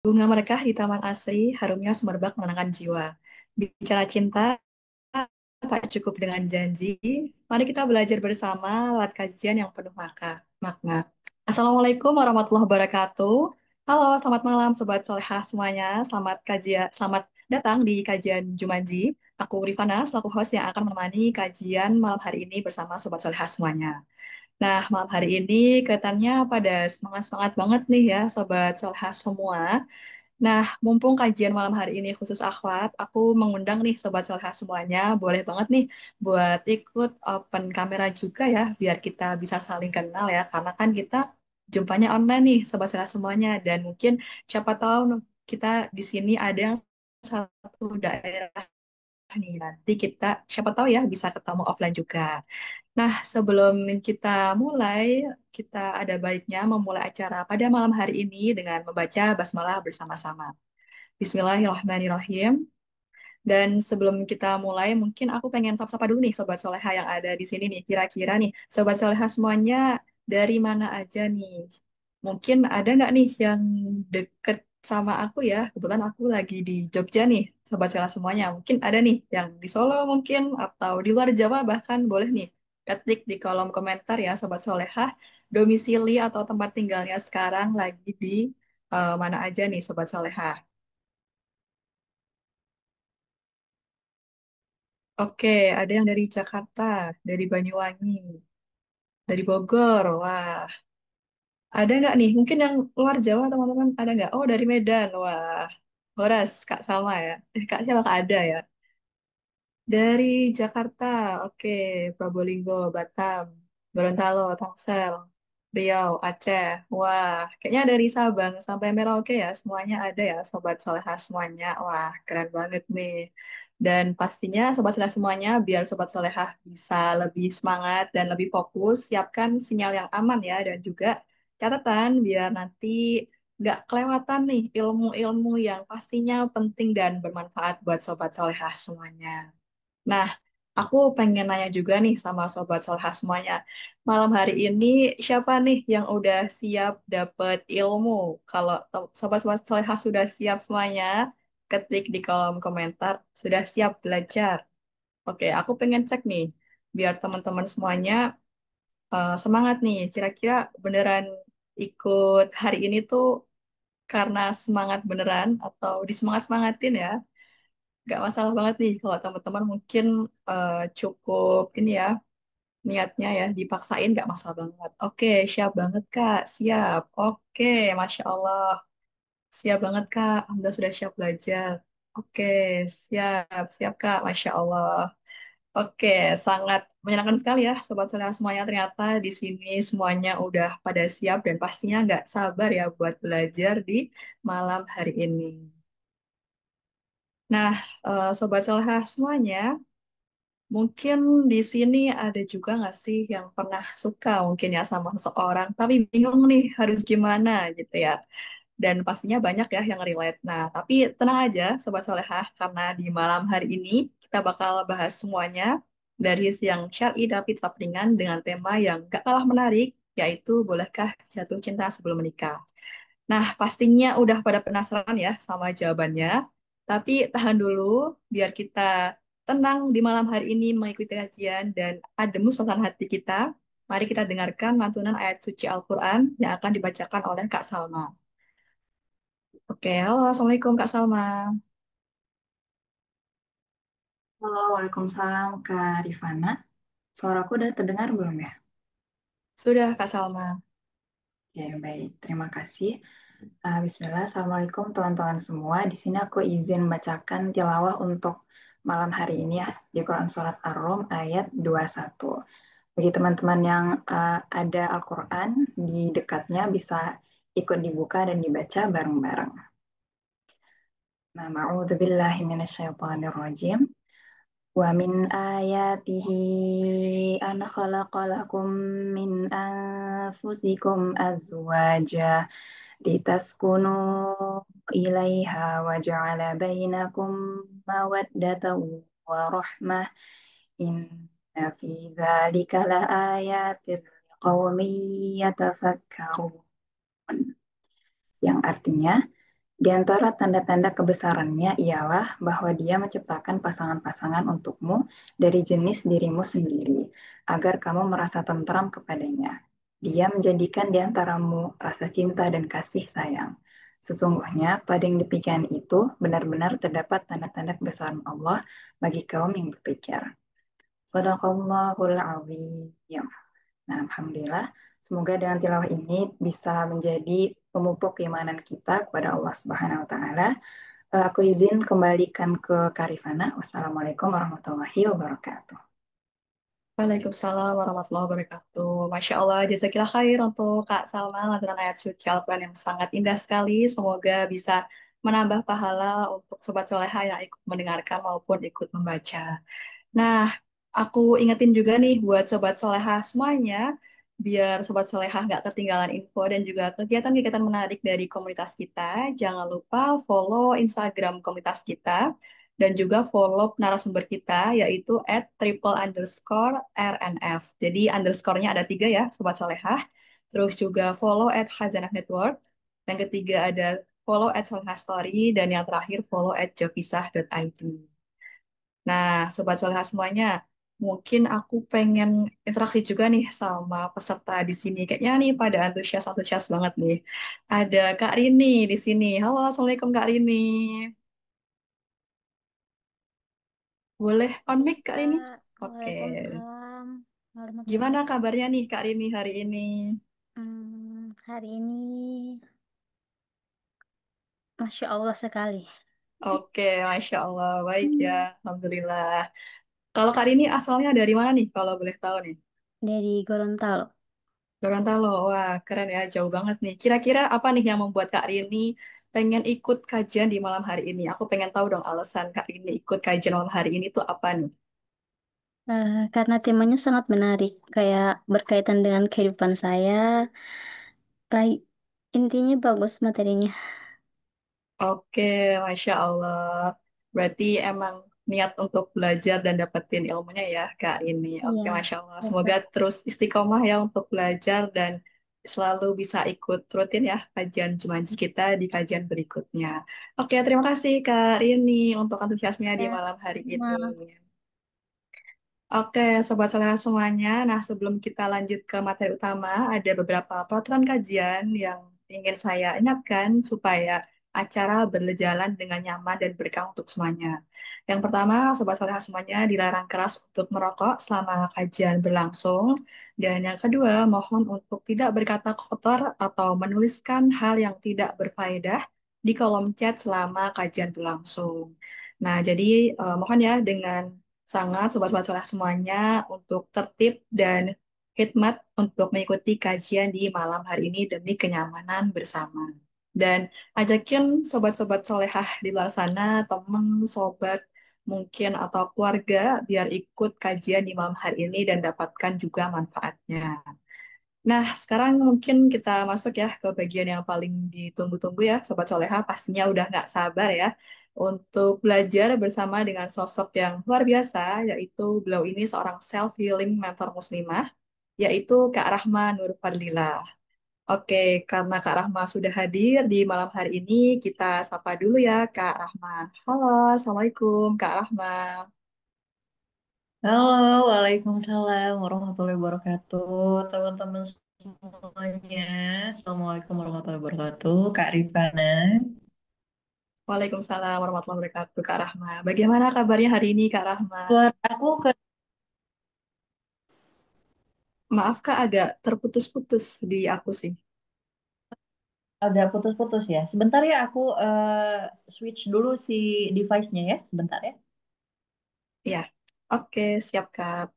Bunga mereka di taman asri, harumnya semerbak menenangkan jiwa. Bicara cinta, tak cukup dengan janji. Mari kita belajar bersama lewat kajian yang penuh makna. Assalamualaikum warahmatullahi wabarakatuh. Halo, selamat malam Sobat Solehah semuanya. Selamat datang di kajian Jumanji. Aku Rifana, selaku host yang akan menemani kajian malam hari ini bersama Sobat Solehah semuanya. Nah, malam hari ini kelihatannya pada semangat-semangat banget nih ya Sobat Solehah semua. Nah, mumpung kajian malam hari ini khusus akhwat, aku mengundang nih Sobat Solha semuanya, boleh banget nih buat ikut open kamera juga ya, biar kita bisa saling kenal ya, karena kan kita jumpanya online nih Sobat Solha semuanya, dan mungkin siapa tahu kita di sini ada yang satu daerah nih, nanti kita siapa tahu ya bisa ketemu offline juga. Nah, sebelum kita mulai, kita ada baiknya memulai acara pada malam hari ini dengan membaca basmalah bersama-sama. Bismillahirrahmanirrahim. Dan sebelum kita mulai, mungkin aku pengen sapa-sapa dulu nih Sobat Soleha yang ada di sini nih. Kira-kira nih, Sobat Soleha semuanya dari mana aja nih? Mungkin ada nggak nih yang deket sama aku ya? Kebetulan aku lagi di Jogja nih, Sobat Soleha semuanya. Mungkin ada nih yang di Solo mungkin, atau di luar Jawa bahkan boleh nih. Ketik di kolom komentar ya Sobat Soleha, domisili atau tempat tinggalnya sekarang lagi di mana aja nih Sobat Soleha. Oke, ada yang dari Jakarta, dari Banyuwangi, dari Bogor. Wah, ada nggak nih? Mungkin yang luar Jawa teman-teman ada nggak? Oh, dari Medan. Wah, Horas, Kak Salma ya. Kak siapa Kak ada ya? Dari Jakarta, oke. Probolinggo, Batam, Gorontalo, Tangsel, Riau, Aceh. Wah, kayaknya dari Sabang sampai Merauke ya. Semuanya ada ya, Sobat Soleha semuanya. Wah, keren banget nih. Dan pastinya Sobat Soleha semuanya, biar Sobat Soleha bisa lebih semangat dan lebih fokus, siapkan sinyal yang aman ya. Dan juga catatan biar nanti nggak kelewatan nih ilmu-ilmu yang pastinya penting dan bermanfaat buat Sobat Soleha semuanya. Nah, aku pengen nanya juga nih sama Sobat Solha semuanya. Malam hari ini siapa nih yang udah siap dapet ilmu? Kalau Sobat-Sobat Solha sudah siap semuanya, ketik di kolom komentar, sudah siap belajar. Oke, aku pengen cek nih, biar teman-teman semuanya semangat nih. Kira-kira beneran ikut hari ini tuh karena semangat beneran atau disemangat-semangatin ya? Gak masalah banget nih kalau teman-teman mungkin cukup ini ya niatnya ya dipaksain gak masalah banget. Oke, siap banget Kak, siap. Oke, Masya Allah. Siap banget Kak, Anda sudah siap belajar. Oke, siap, siap Kak, Masya Allah. Oke, sangat menyenangkan sekali ya Sobat Soleha semuanya. Ternyata di sini semuanya udah pada siap dan pastinya nggak sabar ya buat belajar di malam hari ini. Nah, Sobat Soleha semuanya, mungkin di sini ada juga nggak sih yang pernah suka mungkin ya sama seseorang, tapi bingung nih harus gimana gitu ya. Dan pastinya banyak ya yang relate. Nah, tapi tenang aja Sobat Solehah, karena di malam hari ini kita bakal bahas semuanya dari yang syar'i tapi tetap ringan dengan tema yang gak kalah menarik, yaitu bolehkah jatuh cinta sebelum menikah. Nah, pastinya udah pada penasaran ya sama jawabannya. Tapi tahan dulu biar kita tenang di malam hari ini mengikuti kajian dan adem suasana hati kita. Mari kita dengarkan lantunan ayat suci Al-Quran yang akan dibacakan oleh Kak Salma. Oke, halo, Assalamualaikum Kak Salma. Halo, Waalaikumsalam Kak Rifana. Suaraku udah terdengar belum ya? Sudah Kak Salma. Ya, baik. Terima kasih. Bismillah. Assalamualaikum teman-teman semua. Di sini aku izin membacakan tilawah untuk malam hari ini ya di Quran Surat Ar-Rum ayat 21. Bagi teman-teman yang ada Al-Quran di dekatnya bisa ikut dibuka dan dibaca bareng-bareng. Nah, ma'udzubillahi minasyaitonirrajim. ومن آياته أن خلق لكم من أنفسكم أزواجا لتسكنوا إليها وجعل بينكم مودة ورحمة إن في ذلك لآيات لقوم يتفكرون yang artinya Di antara tanda-tanda kebesarannya ialah bahwa Dia menciptakan pasangan-pasangan untukmu dari jenis dirimu sendiri, agar kamu merasa tentram kepadanya. Dia menjadikan di antaramu rasa cinta dan kasih sayang. Sesungguhnya pada yang demikian itu benar-benar terdapat tanda-tanda kebesaran Allah bagi kaum yang berpikir. Sadaqallahul azim. Nah, alhamdulillah, semoga dengan tilawah ini bisa menjadi pemupuk keimanan kita kepada Allah Subhanahu wa taala. Aku izin kembalikan ke Karifana. Wassalamualaikum warahmatullahi wabarakatuh. Waalaikumsalam warahmatullahi wabarakatuh. Masya Allah, jazakillah khair untuk Kak Salma, lantunan ayat suci Al-Quran yang sangat indah sekali. Semoga bisa menambah pahala untuk Sobat Soleha yang ikut mendengarkan maupun ikut membaca. Nah, aku ingetin juga nih buat Sobat Soleha semuanya, biar Sobat Soleha nggak ketinggalan info dan juga kegiatan-kegiatan menarik dari komunitas kita. Jangan lupa follow Instagram komunitas kita dan juga follow narasumber kita yaitu @triple_RNF. Jadi underscore-nya ada 3 ya, Sobat Soleha. Terus juga follow @Hazanah Network. Yang ketiga ada follow @Soleha Story dan yang terakhir follow @jovisah.id. Nah, Sobat Soleha semuanya, mungkin aku pengen interaksi juga nih sama peserta di sini. Kayaknya nih pada antusias-antusias banget nih. Ada Kak Rini di sini. Halo, Assalamualaikum Kak Rini. Boleh on Halo mic Kak Rini? Kak, Oke. Waalaikumsalam warahmatullahi Gimana wabarakatuh. kabarnya nih Kak Rini hari ini? Hari ini Masya Allah sekali. Oke, Masya Allah. Baik ya. Hmm. Alhamdulillah. Kalau Kak Rini asalnya dari mana nih kalau boleh tahu nih? Dari Gorontalo. Gorontalo, wah keren ya, jauh banget nih. Kira-kira apa nih yang membuat Kak Rini pengen ikut kajian di malam hari ini? Aku pengen tahu dong alasan Kak Rini ikut kajian malam hari ini tuh apa nih? Karena temanya sangat menarik, kayak berkaitan dengan kehidupan saya. Like, intinya bagus materinya. Oke, Masya Allah. Berarti emang niat untuk belajar dan dapetin ilmunya ya Kak Rini. Iya, Oke, Masya Allah. Semoga dapat. terus istiqomah ya untuk belajar dan selalu bisa ikut rutin ya kajian Jumanji kita di kajian berikutnya. Oke, terima kasih Kak Rini untuk antusiasnya di Ya, malam hari ini. sama. Oke, Sobat Soleh semuanya. Nah, sebelum kita lanjut ke materi utama, ada beberapa peraturan kajian yang ingin saya ingatkan supaya acara berjalan dengan nyaman dan berkah untuk semuanya. Yang pertama, Sobat Soleh semuanya dilarang keras untuk merokok selama kajian berlangsung. Dan yang kedua, mohon untuk tidak berkata kotor atau menuliskan hal yang tidak berfaedah di kolom chat selama kajian berlangsung. Nah, jadi mohon ya dengan sangat sobat-sobat soleh semuanya untuk tertib dan khidmat untuk mengikuti kajian di malam hari ini demi kenyamanan bersama. Dan ajakin sobat-sobat solehah di luar sana, teman, sobat, mungkin atau keluarga biar ikut kajian di malam hari ini dan dapatkan juga manfaatnya. Nah, sekarang mungkin kita masuk ya ke bagian yang paling ditunggu-tunggu ya, Sobat Soleha. Pastinya udah nggak sabar ya untuk belajar bersama dengan sosok yang luar biasa, yaitu beliau ini seorang self-healing mentor muslimah, yaitu Kak Rahma Nur Fadlilah. Oke, karena Kak Rahma sudah hadir di malam hari ini, kita sapa dulu ya Kak Rahma. Halo, Assalamualaikum Kak Rahma. Halo, Waalaikumsalam warahmatullahi wabarakatuh. Teman-teman semuanya, Assalamualaikum warahmatullahi wabarakatuh. Kak Rifana, Waalaikumsalam warahmatullahi wabarakatuh Kak Rahma. Bagaimana kabarnya hari ini Kak Rahma? suara aku Maaf Kak, agak terputus-putus di aku sih. agak putus-putus ya. Sebentar ya, aku switch dulu si device-nya ya, sebentar ya. Ya, oke, siap Kak.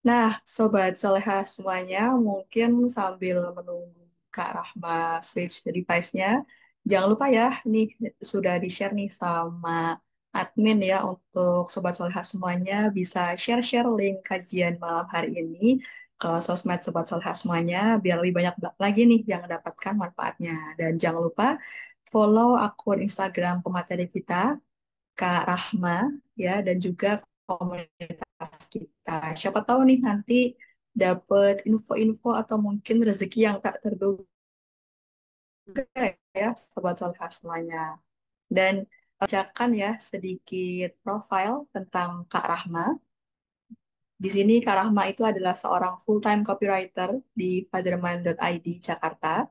Nah, Sobat Soleha semuanya, mungkin sambil menunggu Kak Rahma switch device-nya, jangan lupa ya, nih sudah di-share nih sama admin ya untuk Sobat Soleha semuanya bisa share-share link kajian malam hari ini ke sosmed Sobat Soleha semuanya, biar lebih banyak lagi nih yang mendapatkan manfaatnya. Dan jangan lupa follow akun Instagram pemateri kita, Kak Rahma, ya, dan juga komunitas kita. Siapa tahu nih nanti dapat info-info atau mungkin rezeki yang tak terduga ya Sobat Solehah semuanya. Dan bacakan ya sedikit profil tentang Kak Rahma. Di sini Kak Rahma itu adalah seorang full-time copywriter di Faderman.id Jakarta.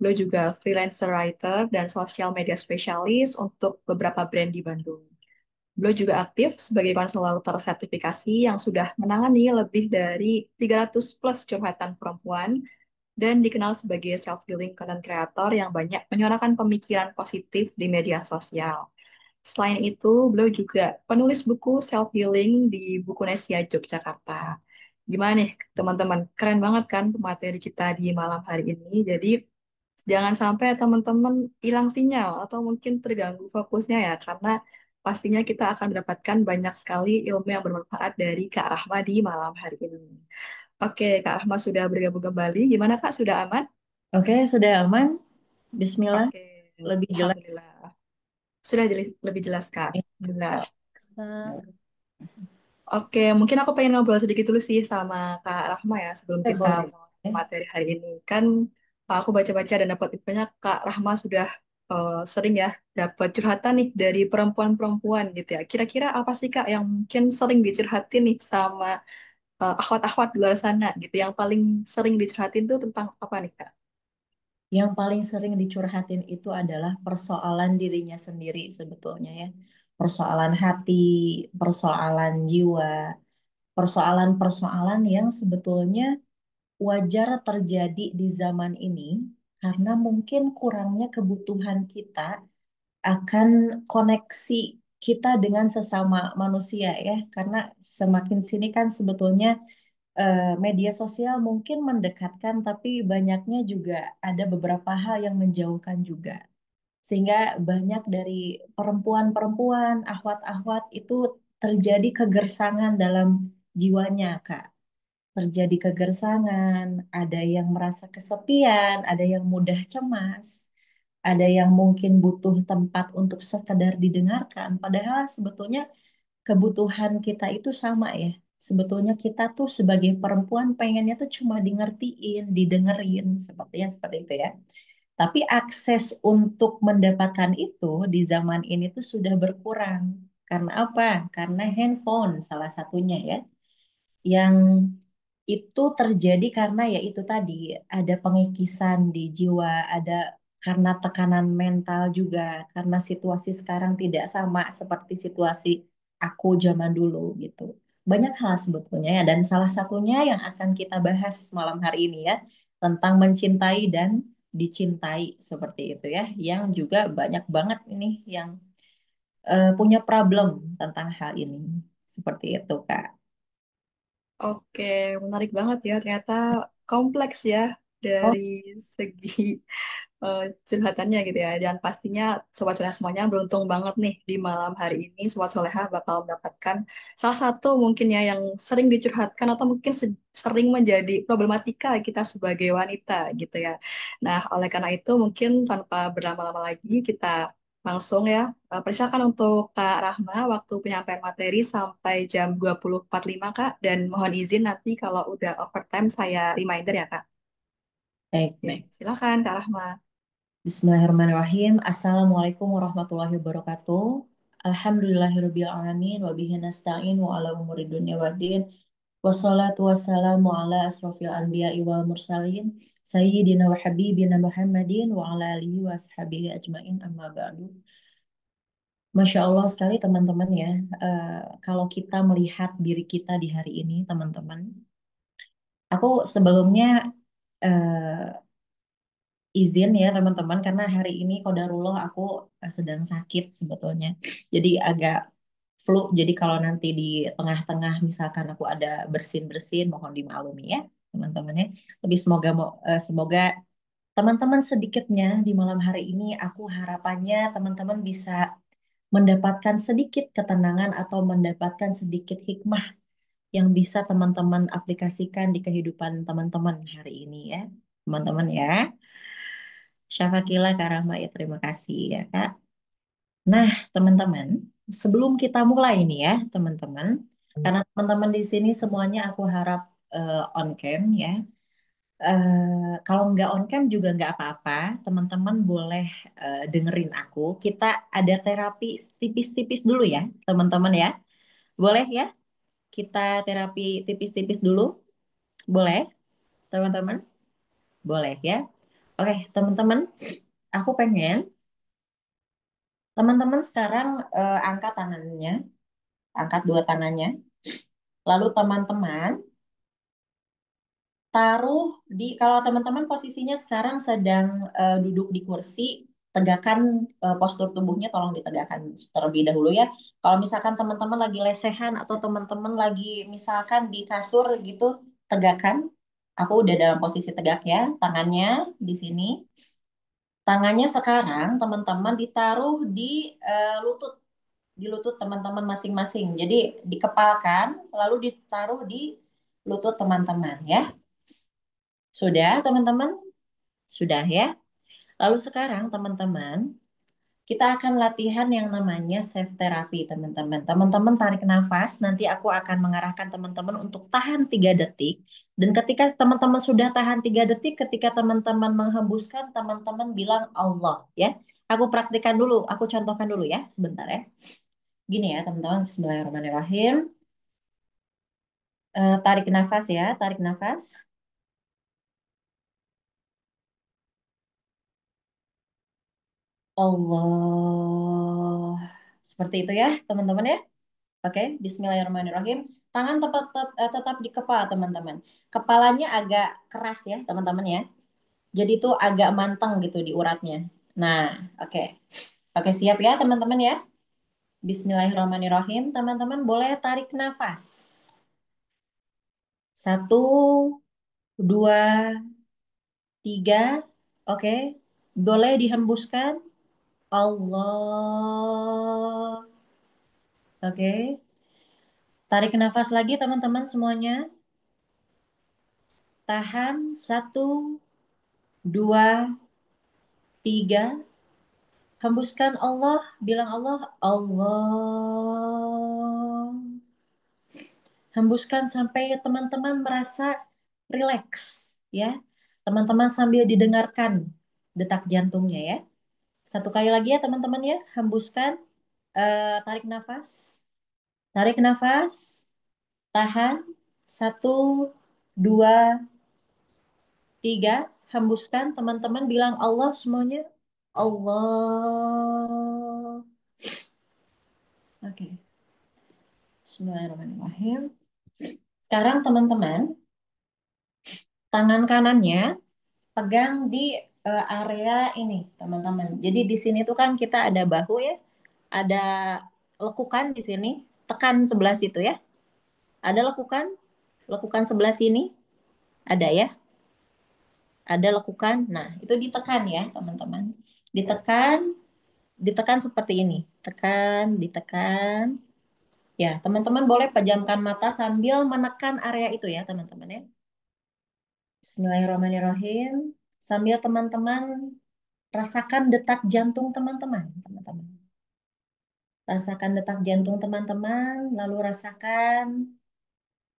Beliau juga freelancer writer dan social media spesialis untuk beberapa brand di Bandung. Beliau juga aktif sebagai konselor tersertifikasi yang sudah menangani lebih dari 300 plus curhatan perempuan dan dikenal sebagai self-healing content creator yang banyak menyuarakan pemikiran positif di media sosial. Selain itu, beliau juga penulis buku self-healing di Bukunesia Yogyakarta. Gimana nih, teman-teman? Keren banget kan materi kita di malam hari ini. Jadi, jangan sampai teman-teman hilang sinyal atau mungkin terganggu fokusnya ya, karena pastinya kita akan mendapatkan banyak sekali ilmu yang bermanfaat dari Kak Rahma di malam hari ini. Oke, Kak Rahma sudah bergabung kembali. Gimana Kak? Sudah aman? Oke, sudah aman. Bismillah. Oke, Lebih jelas. Alhamdulillah. Sudah lebih jelas, Kak. Alhamdulillah. Oke, mungkin aku pengen ngobrol sedikit dulu sih sama Kak Rahma ya sebelum kita Boleh. mulai materi hari ini. Kan aku baca-baca dan dapat infonya Kak Rahma sudah sering ya dapat curhatan nih dari perempuan-perempuan gitu ya. Kira-kira apa sih Kak yang mungkin sering dicurhatin nih sama akhwat-akhwat di luar sana gitu. Yang paling sering dicurhatin tuh tentang apa nih Kak? Yang paling sering dicurhatin itu adalah persoalan dirinya sendiri sebetulnya ya. Persoalan hati, persoalan jiwa, persoalan-persoalan yang sebetulnya wajar terjadi di zaman ini karena mungkin kurangnya kebutuhan kita akan koneksi kita dengan sesama manusia ya. Karena semakin sini kan sebetulnya media sosial mungkin mendekatkan, tapi banyaknya juga ada beberapa hal yang menjauhkan juga. Sehingga banyak dari perempuan-perempuan, ahwat-ahwat itu terjadi kegersangan dalam jiwanya, Kak. Terjadi kegersangan, ada yang merasa kesepian, ada yang mudah cemas, ada yang mungkin butuh tempat untuk sekedar didengarkan. Padahal sebetulnya kebutuhan kita itu sama ya. Sebetulnya kita tuh sebagai perempuan pengennya tuh cuma di didengerin, sepertinya seperti itu ya. Tapi akses untuk mendapatkan itu di zaman ini tuh sudah berkurang. Karena apa? Karena handphone salah satunya ya. Yang itu terjadi karena ya itu tadi ada pengikisan di jiwa, ada karena tekanan mental juga, karena situasi sekarang tidak sama seperti situasi aku zaman dulu gitu. Banyak hal sebetulnya ya, dan salah satunya yang akan kita bahas malam hari ini ya, tentang mencintai dan dicintai seperti itu ya, yang juga banyak banget ini yang punya problem tentang hal ini. Seperti itu, Kak. Oke, menarik banget ya. Ternyata kompleks ya Oh, dari segi curhatannya gitu ya. Dan pastinya Sobat Soleha semuanya beruntung banget nih di malam hari ini Sobat Soleha bakal mendapatkan salah satu mungkin ya yang sering dicurhatkan atau mungkin sering menjadi problematika kita sebagai wanita gitu ya. Nah, oleh karena itu mungkin tanpa berlama-lama lagi kita langsung ya. Persilakan untuk Kak Rahma waktu penyampaian materi sampai jam 20.45 Kak. Dan mohon izin nanti kalau udah overtime saya reminder ya Kak. baik, Oke, baik. silakan Kak Rahma. Bismillahirrahmanirrahim. Assalamualaikum warahmatullahi wabarakatuh. Alhamdulillahirabbil alamin wa bihi nasta'in wa ala umuri dunya waddin. Wassalatu wassalamu ala asrofil anbiya'i wal mursalin sayyidina wa habibina Muhammadin wa ala alihi wa ashabihi ajmain amma ba'du. Masya Allah sekali teman-teman ya. Kalau kita melihat diri kita di hari ini teman-teman, aku sebelumnya eh, izin ya teman-teman karena hari ini qadarullah aku sedang sakit sebetulnya. Jadi agak flu. Jadi kalau nanti di tengah-tengah misalkan aku ada bersin-bersin mohon dimaklumi ya teman-teman ya. Tapi semoga teman-teman sedikitnya di malam hari ini aku harapannya teman-teman bisa mendapatkan sedikit ketenangan atau mendapatkan sedikit hikmah yang bisa teman-teman aplikasikan di kehidupan teman-teman hari ini ya. Teman-teman ya. Syafakila Karahma ya terima kasih ya Kak. Nah teman-teman, sebelum kita mulai nih ya teman-teman, karena teman-teman di sini semuanya aku harap on cam ya. Kalau nggak on cam juga nggak apa-apa, teman-teman boleh dengerin aku. Kita ada terapi tipis-tipis dulu ya, teman-teman ya. Boleh ya? Kita terapi tipis-tipis dulu, boleh, teman-teman? Boleh ya. Oke, teman-teman, aku pengen teman-teman sekarang angkat tangannya, angkat dua tangannya. Lalu teman-teman taruh di, kalau teman-teman posisinya sekarang sedang duduk di kursi, tegakkan postur tubuhnya, tolong ditegakkan terlebih dahulu ya. Kalau misalkan teman-teman lagi lesehan atau teman-teman lagi misalkan di kasur gitu, tegakkan. Aku udah dalam posisi tegak ya, tangannya di sini. Tangannya sekarang teman-teman ditaruh lutut, di lutut teman-teman masing-masing. Jadi dikepalkan, lalu ditaruh di lutut teman-teman ya. Sudah, teman-teman? Sudah ya. Lalu sekarang, teman-teman, kita akan latihan yang namanya self therapy, teman-teman. Teman-teman tarik nafas, nanti aku akan mengarahkan teman-teman untuk tahan 3 detik. Dan ketika teman-teman sudah tahan 3 detik, ketika teman-teman menghembuskan, teman-teman bilang Allah, ya. Aku praktikkan dulu, aku contohkan dulu ya, sebentar ya. Gini ya, teman-teman. Bismillahirrahmanirrahim. Tarik nafas ya, tarik nafas. Allah. Seperti itu ya, teman-teman ya. Oke, Bismillahirrahmanirrahim. Tangan tetap di kepala, teman-teman. Kepalanya agak keras ya, teman-teman ya. Jadi itu agak manteng gitu di uratnya. Nah, oke. Oke, siap ya, teman-teman ya. Bismillahirrahmanirrahim. Teman-teman boleh tarik nafas. 1, 2, 3. Oke. Boleh dihembuskan. Allah. Oke. Tarik nafas lagi, teman-teman semuanya. Tahan. 1, 2, 3. Hembuskan Allah, bilang Allah, Allah. Hembuskan sampai teman-teman merasa rileks, ya. Teman-teman sambil didengarkan detak jantungnya ya. Satu kali lagi ya teman-teman ya, hembuskan, tarik nafas, tarik nafas, tahan, 1, 2, 3. Hembuskan, teman-teman bilang Allah semuanya, Allah. Oke. Bismillahirrahmanirrahim. Sekarang teman-teman, tangan kanannya pegang di area ini, teman-teman. Jadi di sini tuh kan kita ada bahu ya, ada lekukan di sini, tekan sebelah situ ya. Ada lekukan, lekukan sebelah sini, ada ya. Ada lekukan. Nah, itu ditekan ya, teman-teman. Ditekan, ditekan seperti ini. Tekan, ditekan. Ya, teman-teman boleh pejamkan mata sambil menekan area itu ya, teman-teman ya. Bismillahirrahmanirrahim. Sambil teman-teman rasakan detak jantung teman-teman, teman-teman. Rasakan detak jantung teman-teman, lalu rasakan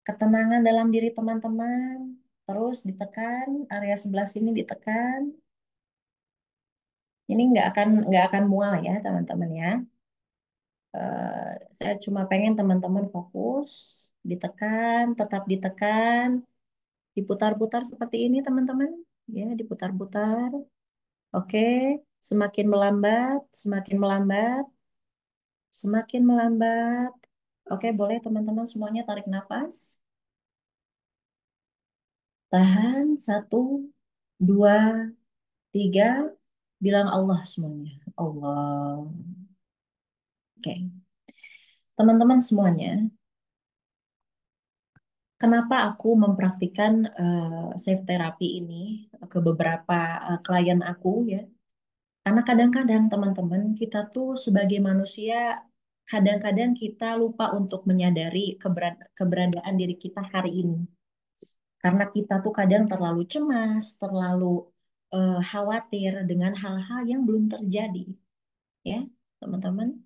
ketenangan dalam diri teman-teman. Terus ditekan, area sebelah sini ditekan. Ini nggak akan mual ya, teman-teman ya. Saya cuma pengen teman-teman fokus, ditekan, tetap ditekan, diputar-putar seperti ini, teman-teman. Ya, diputar-putar. Oke, semakin melambat, semakin melambat, semakin melambat. Oke, boleh teman-teman semuanya tarik nafas. Tahan, 1, 2, 3. Bilang Allah semuanya. Allah. Oke, teman-teman semuanya, kenapa aku mempraktikkan safe therapy ini ke beberapa klien aku ya? Karena kadang-kadang teman-teman kita tuh sebagai manusia kadang-kadang kita lupa untuk menyadari keberadaan diri kita hari ini. Karena kita tuh kadang terlalu cemas, terlalu khawatir dengan hal-hal yang belum terjadi, ya, teman-teman.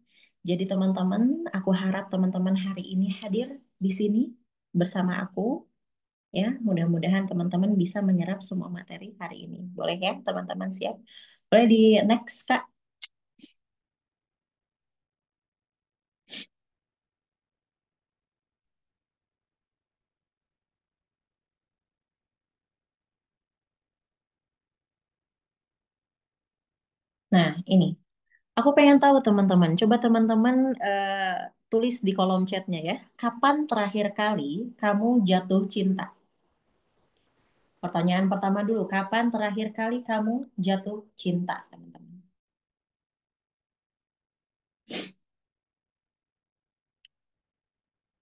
Jadi teman-teman, aku harap teman-teman hari ini hadir di sini bersama aku, Ya, mudah-mudahan teman-teman bisa menyerap semua materi hari ini. Boleh ya, teman-teman siap? Boleh di next, Kak. Nah, ini. Aku pengen tahu teman-teman. Coba teman-teman tulis di kolom chatnya ya. Kapan terakhir kali kamu jatuh cinta? Pertanyaan pertama dulu. Kapan terakhir kali kamu jatuh cinta, teman-teman?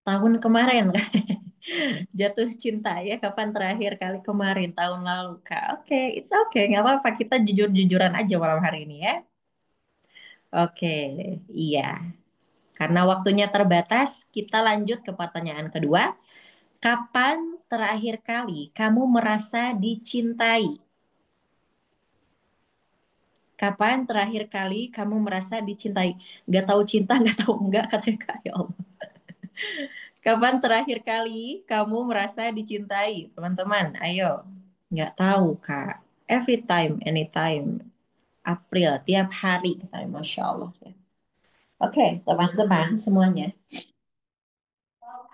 Tahun kemarin kan? Jatuh cinta ya. Kapan terakhir kali kemarin? Tahun lalu, Kak. Oke, it's okay. Nggak apa-apa. Kita jujur-jujuran aja malam hari ini ya. Oke, iya. Karena waktunya terbatas, kita lanjut ke pertanyaan kedua. Kapan terakhir kali kamu merasa dicintai? Kapan terakhir kali kamu merasa dicintai? Gak tahu cinta, gak tahu enggak, katanya Kak. Ya Allah. Kapan terakhir kali kamu merasa dicintai? Teman-teman, ayo. Nggak tahu, Kak. Every time, anytime. April, tiap hari. Masya Allah. Ya. Oke, teman-teman semuanya.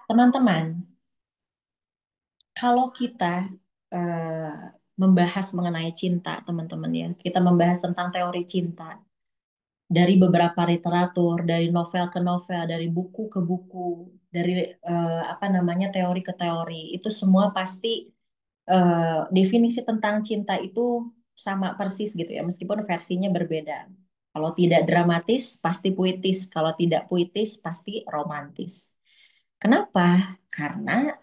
Teman-teman, kalau kita membahas mengenai cinta, teman-teman ya, kita membahas tentang teori cinta dari beberapa literatur, dari novel ke novel, dari buku ke buku, dari apa namanya teori ke teori, itu semua pasti definisi tentang cinta itu sama persis gitu ya, meskipun versinya berbeda. Kalau tidak dramatis, pasti puitis. Kalau tidak puitis, pasti romantis. Kenapa? Karena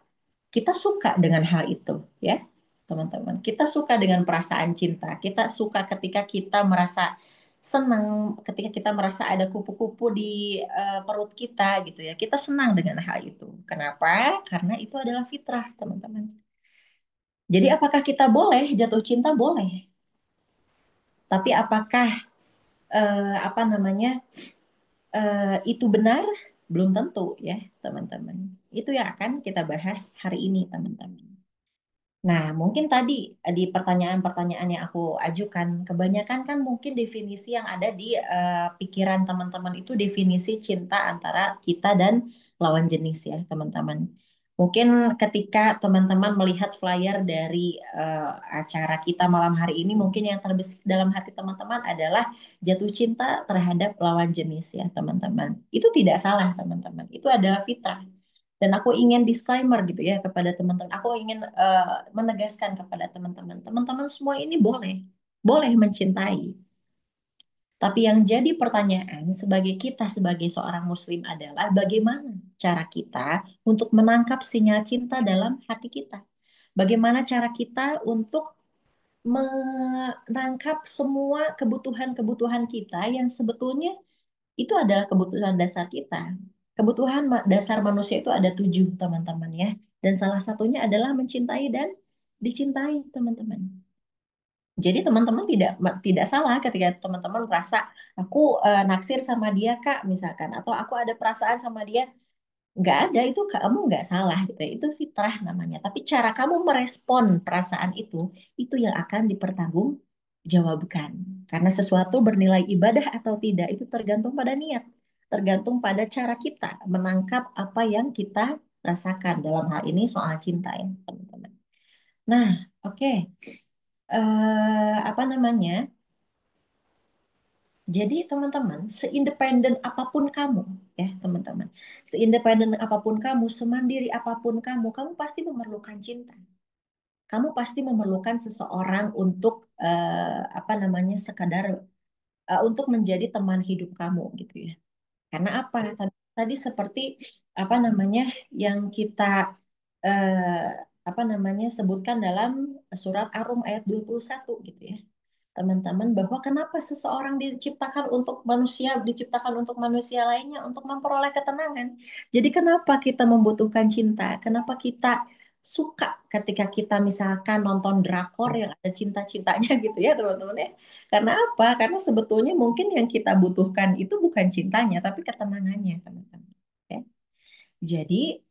kita suka dengan hal itu, ya, teman-teman. Kita suka dengan perasaan cinta. Kita suka ketika kita merasa senang, ketika kita merasa ada kupu-kupu di perut kita, gitu ya. Kita senang dengan hal itu. Kenapa? Karena itu adalah fitrah, teman-teman. Jadi, apakah kita boleh jatuh cinta? Boleh. Tapi apakah apa namanya itu benar? Belum tentu, ya, teman-teman. Itu yang akan kita bahas hari ini, teman-teman. Nah, mungkin tadi di pertanyaan-pertanyaan yang aku ajukan, kebanyakan kan mungkin definisi yang ada di pikiran teman-teman itu definisi cinta antara kita dan lawan jenis ya, teman-teman. Mungkin ketika teman-teman melihat flyer dari acara kita malam hari ini, mungkin yang terbesit dalam hati teman-teman adalah jatuh cinta terhadap lawan jenis ya, teman-teman. Itu tidak salah, teman-teman. Itu adalah fitrah. Dan aku ingin disclaimer gitu ya kepada teman-teman. Aku ingin menegaskan kepada teman-teman. Teman-teman semua ini boleh. Boleh mencintai. Tapi yang jadi pertanyaan sebagai kita sebagai seorang muslim adalah bagaimana cara kita untuk menangkap sinyal cinta dalam hati kita. Bagaimana cara kita untuk menangkap semua kebutuhan-kebutuhan kita yang sebetulnya itu adalah kebutuhan dasar kita. Kebutuhan dasar manusia itu ada 7, teman-teman ya. Dan salah satunya adalah mencintai dan dicintai, teman-teman. Jadi teman-teman tidak tidak salah ketika teman-teman merasa aku naksir sama dia Kak misalkan, atau aku ada perasaan sama dia. Nggak ada, itu kamu nggak salah gitu ya. Itu fitrah namanya. Tapi cara kamu merespon perasaan itu yang akan dipertanggungjawabkan. Karena sesuatu bernilai ibadah atau tidak itu tergantung pada niat, tergantung pada cara kita menangkap apa yang kita rasakan dalam hal ini soal cinta ya teman-teman. Nah, oke. Apa namanya? Jadi teman-teman, seindependen apapun kamu, ya teman-teman, seindependen apapun kamu, semandiri apapun kamu, kamu pasti memerlukan cinta. Kamu pasti memerlukan seseorang untuk apa namanya, sekadar untuk menjadi teman hidup kamu gitu ya. Karena apa? Tadi seperti apa namanya yang kita apa namanya sebutkan dalam surat Ar-Rum ayat 21 gitu ya teman-teman, bahwa kenapa seseorang diciptakan untuk manusia lainnya untuk memperoleh ketenangan. Jadi kenapa kita membutuhkan cinta? Kenapa kita suka ketika kita misalkan nonton drakor yang ada cinta-cintanya gitu ya teman-teman ya. Karena apa? Karena sebetulnya mungkin yang kita butuhkan itu bukan cintanya tapi ketenangannya teman-teman. Ya. Jadi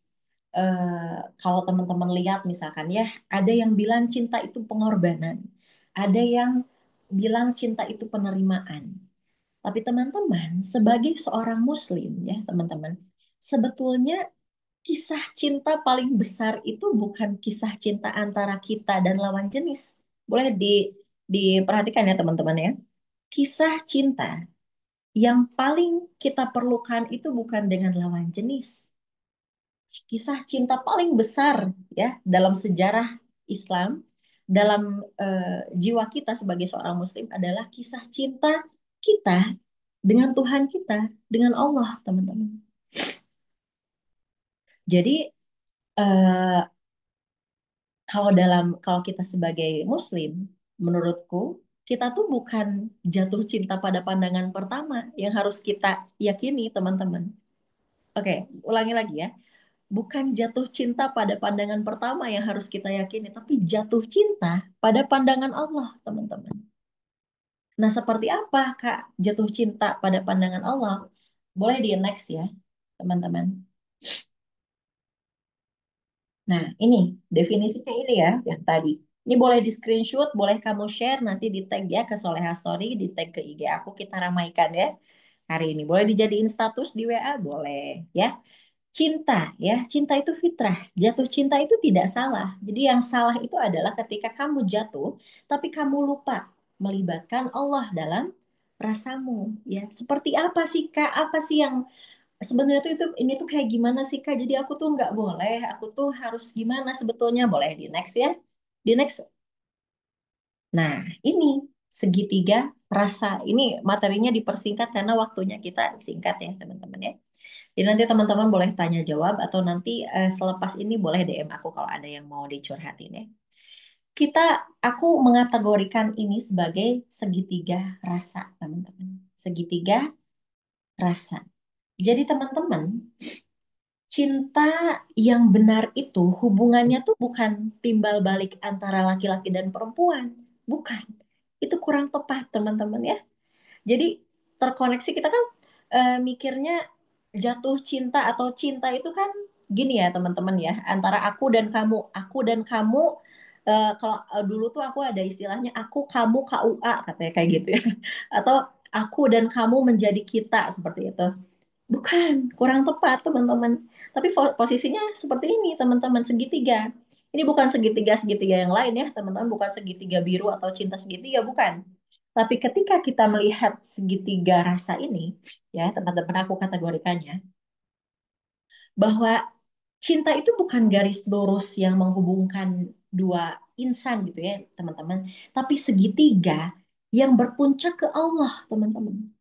kalau teman-teman lihat misalkan ya, ada yang bilang cinta itu pengorbanan, ada yang bilang cinta itu penerimaan. Tapi teman-teman, sebagai seorang muslim ya teman-teman, sebetulnya kisah cinta paling besar itu bukan kisah cinta antara kita dan lawan jenis. Boleh diperhatikan ya teman-teman ya. Kisah cinta yang paling kita perlukan itu bukan dengan lawan jenis. Kisah cinta paling besar ya dalam sejarah Islam, dalam jiwa kita sebagai seorang muslim adalah kisah cinta kita dengan Tuhan kita, dengan Allah, teman-teman. Jadi eh, kalau kita sebagai muslim, menurutku kita tuh bukan jatuh cinta pada pandangan pertama yang harus kita yakini, teman-teman. Oke, ulangi lagi ya. Bukan jatuh cinta pada pandangan pertama yang harus kita yakini, tapi jatuh cinta pada pandangan Allah, teman-teman. Nah, seperti apa, Kak, jatuh cinta pada pandangan Allah? Boleh di next ya, teman-teman. Nah, ini definisinya ini ya, yang tadi. Ini boleh di screenshot, boleh kamu share, nanti di tag ya ke Soleha Story, di tag ke IG aku, kita ramaikan ya hari ini. Boleh dijadiin status di WA, boleh ya. Cinta ya, cinta itu fitrah. Jatuh cinta itu tidak salah. Jadi yang salah itu adalah ketika kamu jatuh, tapi kamu lupa melibatkan Allah dalam rasamu. Ya, seperti apa sih Kak? Apa sih yang sebenarnya tuh itu ini tuh kayak gimana sih Kak? Jadi aku tuh nggak boleh, aku tuh harus gimana sebetulnya? Boleh di next ya. Di next. Nah, ini segitiga rasa. Ini materinya dipersingkat karena waktunya kita singkat ya, teman-teman ya. Jadi nanti teman-teman boleh tanya jawab atau nanti selepas ini boleh DM aku kalau ada yang mau dicurhatin ya. Kita, aku mengategorikan ini sebagai segitiga rasa, teman-teman. Segitiga rasa. Jadi teman-teman, cinta yang benar itu hubungannya tuh bukan timbal balik antara laki-laki dan perempuan. Bukan. Itu kurang tepat, teman-teman ya. Jadi terkoneksi kita kan mikirnya jatuh cinta atau cinta itu kan gini ya teman-teman ya antara aku dan kamu kalau dulu tuh aku ada istilahnya aku kamu KUA katanya kayak gitu ya atau aku dan kamu menjadi kita seperti itu. Bukan, kurang tepat teman-teman. Tapi posisinya seperti ini teman-teman segitiga. Ini bukan segitiga-segitiga yang lain ya teman-teman, bukan segitiga biru atau cinta segitiga, bukan. Tapi ketika kita melihat segitiga rasa ini, ya teman-teman aku kategorikannya, bahwa cinta itu bukan garis lurus yang menghubungkan dua insan gitu ya teman-teman, tapi segitiga yang berpuncak ke Allah teman-teman.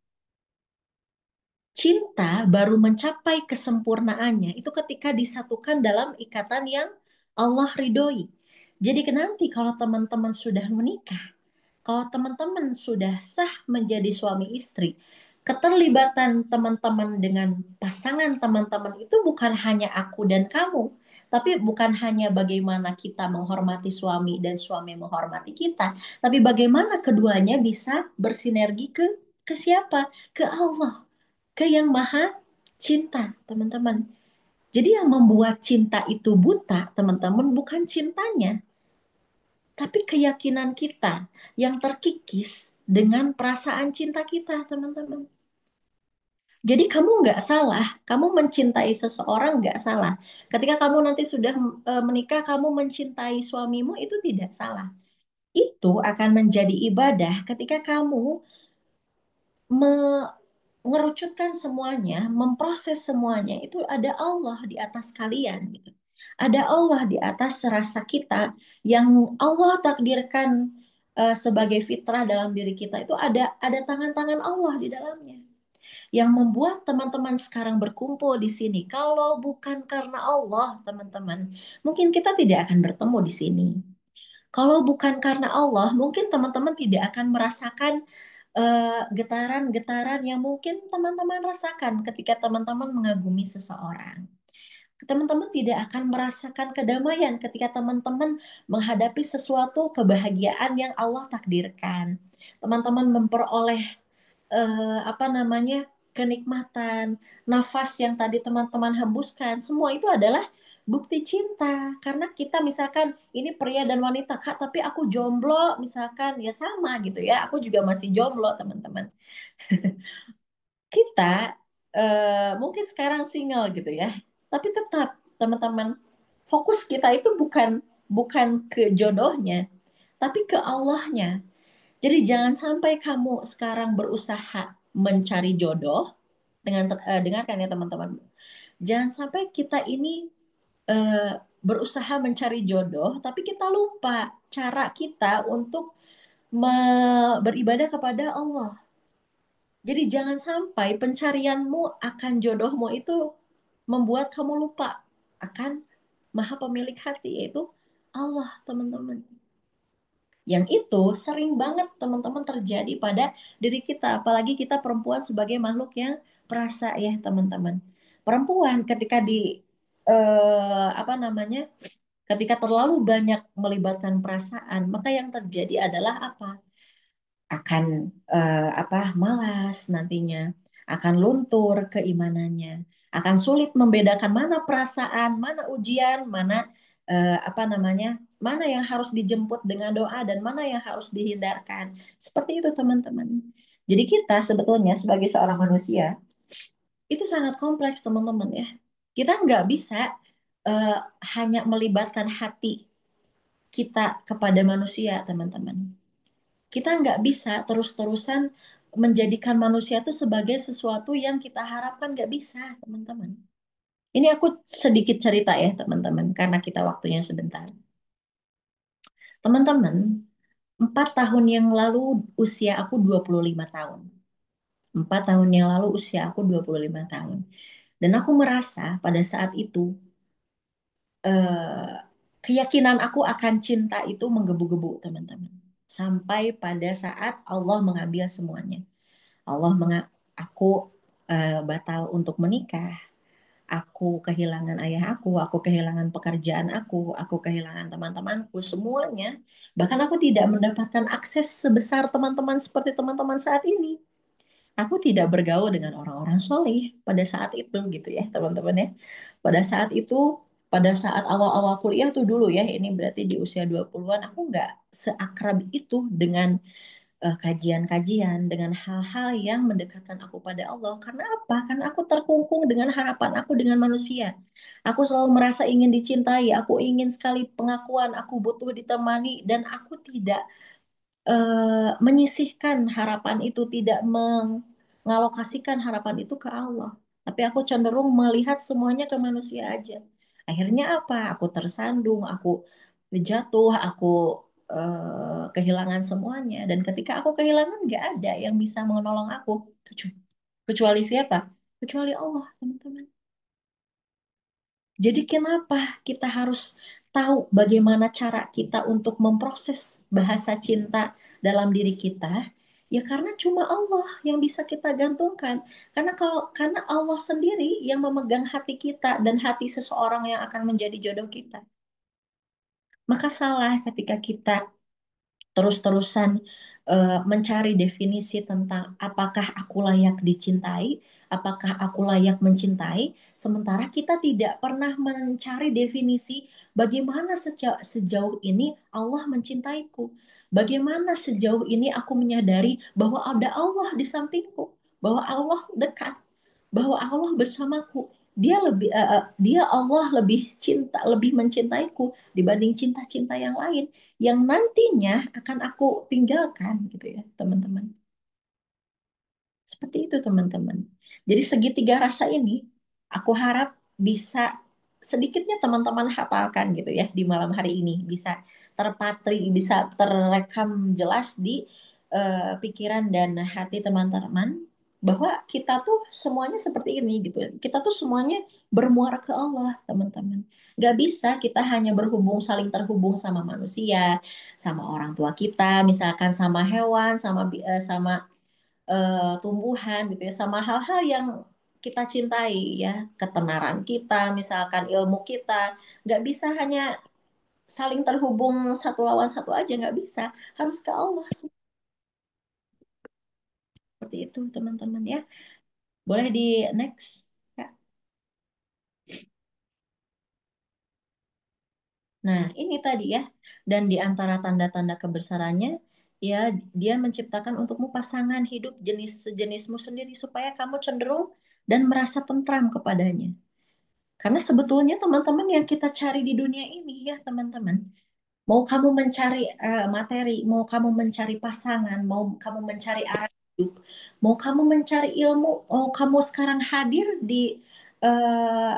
Cinta baru mencapai kesempurnaannya itu ketika disatukan dalam ikatan yang Allah ridhoi. Jadi nanti kalau teman-teman sudah menikah, kalau teman-teman sudah sah menjadi suami istri, keterlibatan teman-teman dengan pasangan teman-teman itu bukan hanya aku dan kamu, tapi bukan hanya bagaimana kita menghormati suami dan suami menghormati kita, tapi bagaimana keduanya bisa bersinergi ke siapa? Ke Allah, ke yang maha cinta, teman-teman. Jadi yang membuat cinta itu buta, teman-teman, bukan cintanya, tapi keyakinan kita yang terkikis dengan perasaan cinta kita, teman-teman. Jadi kamu nggak salah, kamu mencintai seseorang nggak salah. Ketika kamu nanti sudah menikah, kamu mencintai suamimu itu tidak salah. Itu akan menjadi ibadah ketika kamu mengerucutkan semuanya, memproses semuanya, itu ada Allah di atas kalian gitu. Ada Allah di atas rasa kita yang Allah takdirkan sebagai fitrah dalam diri kita itu ada tangan-tangan Allah di dalamnya. Yang membuat teman-teman sekarang berkumpul di sini. Kalau bukan karena Allah, teman-teman, mungkin kita tidak akan bertemu di sini. Kalau bukan karena Allah, mungkin teman-teman tidak akan merasakan getaran-getaran yang mungkin teman-teman rasakan ketika teman-teman mengagumi seseorang. Teman-teman tidak akan merasakan kedamaian ketika teman-teman menghadapi sesuatu kebahagiaan yang Allah takdirkan. Teman-teman memperoleh apa namanya kenikmatan, nafas yang tadi teman-teman hembuskan, semua itu adalah bukti cinta. Karena kita misalkan ini pria dan wanita, Kak, tapi aku jomblo misalkan, ya sama gitu ya. Aku juga masih jomblo, teman-teman. Kita mungkin sekarang single gitu ya. Tapi tetap teman-teman, fokus kita itu bukan bukan ke jodohnya, tapi ke Allahnya. Jadi jangan sampai kamu sekarang berusaha mencari jodoh dengarkan ya teman-teman. Jangan sampai kita ini eh, berusaha mencari jodoh, tapi kita lupa cara kita untuk beribadah kepada Allah. Jadi jangan sampai pencarianmu akan jodohmu itu membuat kamu lupa akan Maha Pemilik hati, yaitu Allah, teman-teman. Yang itu sering banget teman-teman terjadi pada diri kita, apalagi kita perempuan sebagai makhluk yang perasa ya teman-teman. Perempuan ketika apa namanya? Ketika terlalu banyak melibatkan perasaan, maka yang terjadi adalah apa? Akan apa malas nantinya, akan luntur keimanannya, akan sulit membedakan mana perasaan, mana ujian, mana apa namanya, mana yang harus dijemput dengan doa dan mana yang harus dihindarkan. Seperti itu teman-teman. Jadi kita sebetulnya sebagai seorang manusia itu sangat kompleks teman-teman ya. Kita nggak bisa eh, hanya melibatkan hati kita kepada manusia teman-teman. Kita nggak bisa terus-terusan menjadikan manusia itu sebagai sesuatu yang kita harapkan, nggak bisa, teman-teman. Ini aku sedikit cerita ya, teman-teman, karena kita waktunya sebentar. Teman-teman, 4 tahun yang lalu usia aku 25 tahun. 4 tahun yang lalu usia aku 25 tahun. Dan aku merasa pada saat itu eh, keyakinan aku akan cinta itu menggebu-gebu, teman-teman. Sampai pada saat Allah mengambil semuanya. Allah aku batal untuk menikah, aku kehilangan ayah aku kehilangan pekerjaan aku kehilangan teman-temanku semuanya. Bahkan aku tidak mendapatkan akses sebesar teman-teman seperti teman-teman saat ini. Aku tidak bergaul dengan orang-orang soleh pada saat itu gitu ya teman-teman ya. Pada saat itu, pada saat awal-awal kuliah tuh dulu ya, ini berarti di usia 20-an, aku nggak seakrab itu dengan kajian-kajian dengan hal-hal yang mendekatkan aku pada Allah. Karena apa? Karena aku terkungkung dengan harapan aku dengan manusia. Aku selalu merasa ingin dicintai, aku ingin sekali pengakuan, aku butuh ditemani, dan aku tidak menyisihkan harapan itu, tidak mengalokasikan harapan itu ke Allah. Tapi aku cenderung melihat semuanya ke manusia aja. Akhirnya apa? Aku tersandung, aku jatuh, aku kehilangan semuanya. Dan ketika aku kehilangan, nggak ada yang bisa menolong aku. Kecuali siapa? Kecuali Allah, teman-teman. Jadi kenapa kita harus tahu bagaimana cara kita untuk memproses bahasa cinta dalam diri kita? Ya karena cuma Allah yang bisa kita gantungkan. Karena Allah sendiri yang memegang hati kita dan hati seseorang yang akan menjadi jodoh kita. Maka salah ketika kita terus-terusan mencari definisi tentang apakah aku layak dicintai, apakah aku layak mencintai, sementara kita tidak pernah mencari definisi bagaimana sejauh ini Allah mencintaiku, bagaimana sejauh ini aku menyadari bahwa ada Allah di sampingku, bahwa Allah dekat, bahwa Allah bersamaku. Dia Allah lebih cinta, lebih mencintaiku dibanding cinta-cinta yang lain yang nantinya akan aku tinggalkan gitu ya, teman-teman. Seperti itu, teman-teman. Jadi segitiga rasa ini aku harap bisa sedikitnya teman-teman hafalkan gitu ya di malam hari ini, bisa terpatri, bisa terekam jelas di pikiran dan hati teman-teman bahwa kita tuh semuanya seperti ini gitu. Kita tuh semuanya bermuara ke Allah, teman-teman. Gak bisa kita hanya saling terhubung sama manusia, sama orang tua kita, misalkan sama hewan, sama tumbuhan gitu ya, sama hal-hal yang kita cintai ya, ketenaran kita, misalkan ilmu kita, nggak bisa hanya saling terhubung satu lawan satu aja, nggak bisa, harus ke Allah. Seperti itu teman-teman ya. Boleh di next. Ya. Nah, ini tadi ya. Dan di antara tanda-tanda kebesarannya, ya dia menciptakan untukmu pasangan hidup jenis sejenismu sendiri supaya kamu cenderung dan merasa tentram kepadanya. Karena sebetulnya teman-teman yang kita cari di dunia ini ya teman-teman, mau kamu mencari materi, mau kamu mencari pasangan, mau kamu mencari arah hidup, mau kamu mencari ilmu, mau kamu sekarang hadir di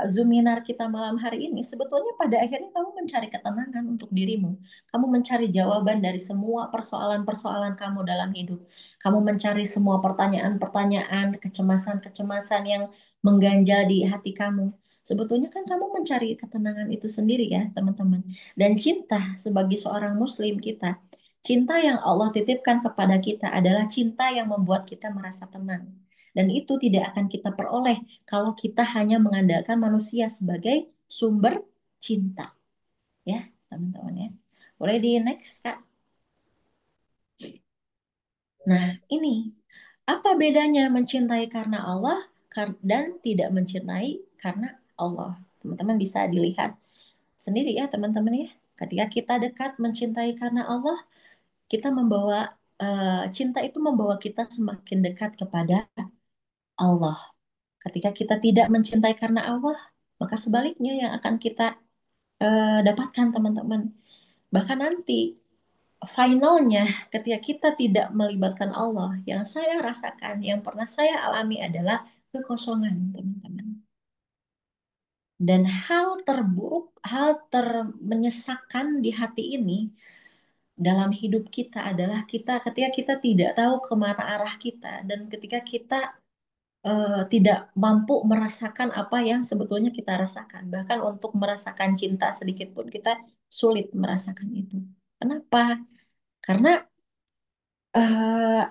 Zoominar kita malam hari ini, sebetulnya pada akhirnya kamu mencari ketenangan untuk dirimu. Kamu mencari jawaban dari semua persoalan-persoalan kamu dalam hidup. Kamu mencari semua pertanyaan-pertanyaan, kecemasan-kecemasan yang mengganjal di hati kamu. Sebetulnya kan kamu mencari ketenangan itu sendiri ya, teman-teman. Dan cinta sebagai seorang muslim kita, cinta yang Allah titipkan kepada kita adalah cinta yang membuat kita merasa tenang. Dan itu tidak akan kita peroleh kalau kita hanya mengandalkan manusia sebagai sumber cinta. Ya, teman-teman ya. Boleh di next, Kak? Nah, ini apa bedanya mencintai karena Allah dan tidak mencintai karena Allah? Teman-teman bisa dilihat sendiri ya, teman-teman ya. Ketika kita dekat mencintai karena Allah, kita membawa cinta itu membawa kita semakin dekat kepada Allah. Ketika kita tidak mencintai karena Allah, maka sebaliknya yang akan kita dapatkan teman-teman. Bahkan nanti finalnya ketika kita tidak melibatkan Allah, yang saya rasakan, yang pernah saya alami adalah kekosongan, teman-teman. Dan hal terburuk, hal termenyesakan di hati ini dalam hidup kita adalah kita ketika kita tidak tahu kemana arah kita dan ketika kita tidak mampu merasakan apa yang sebetulnya kita rasakan. Bahkan untuk merasakan cinta sedikit pun kita sulit merasakan itu. Kenapa? Karena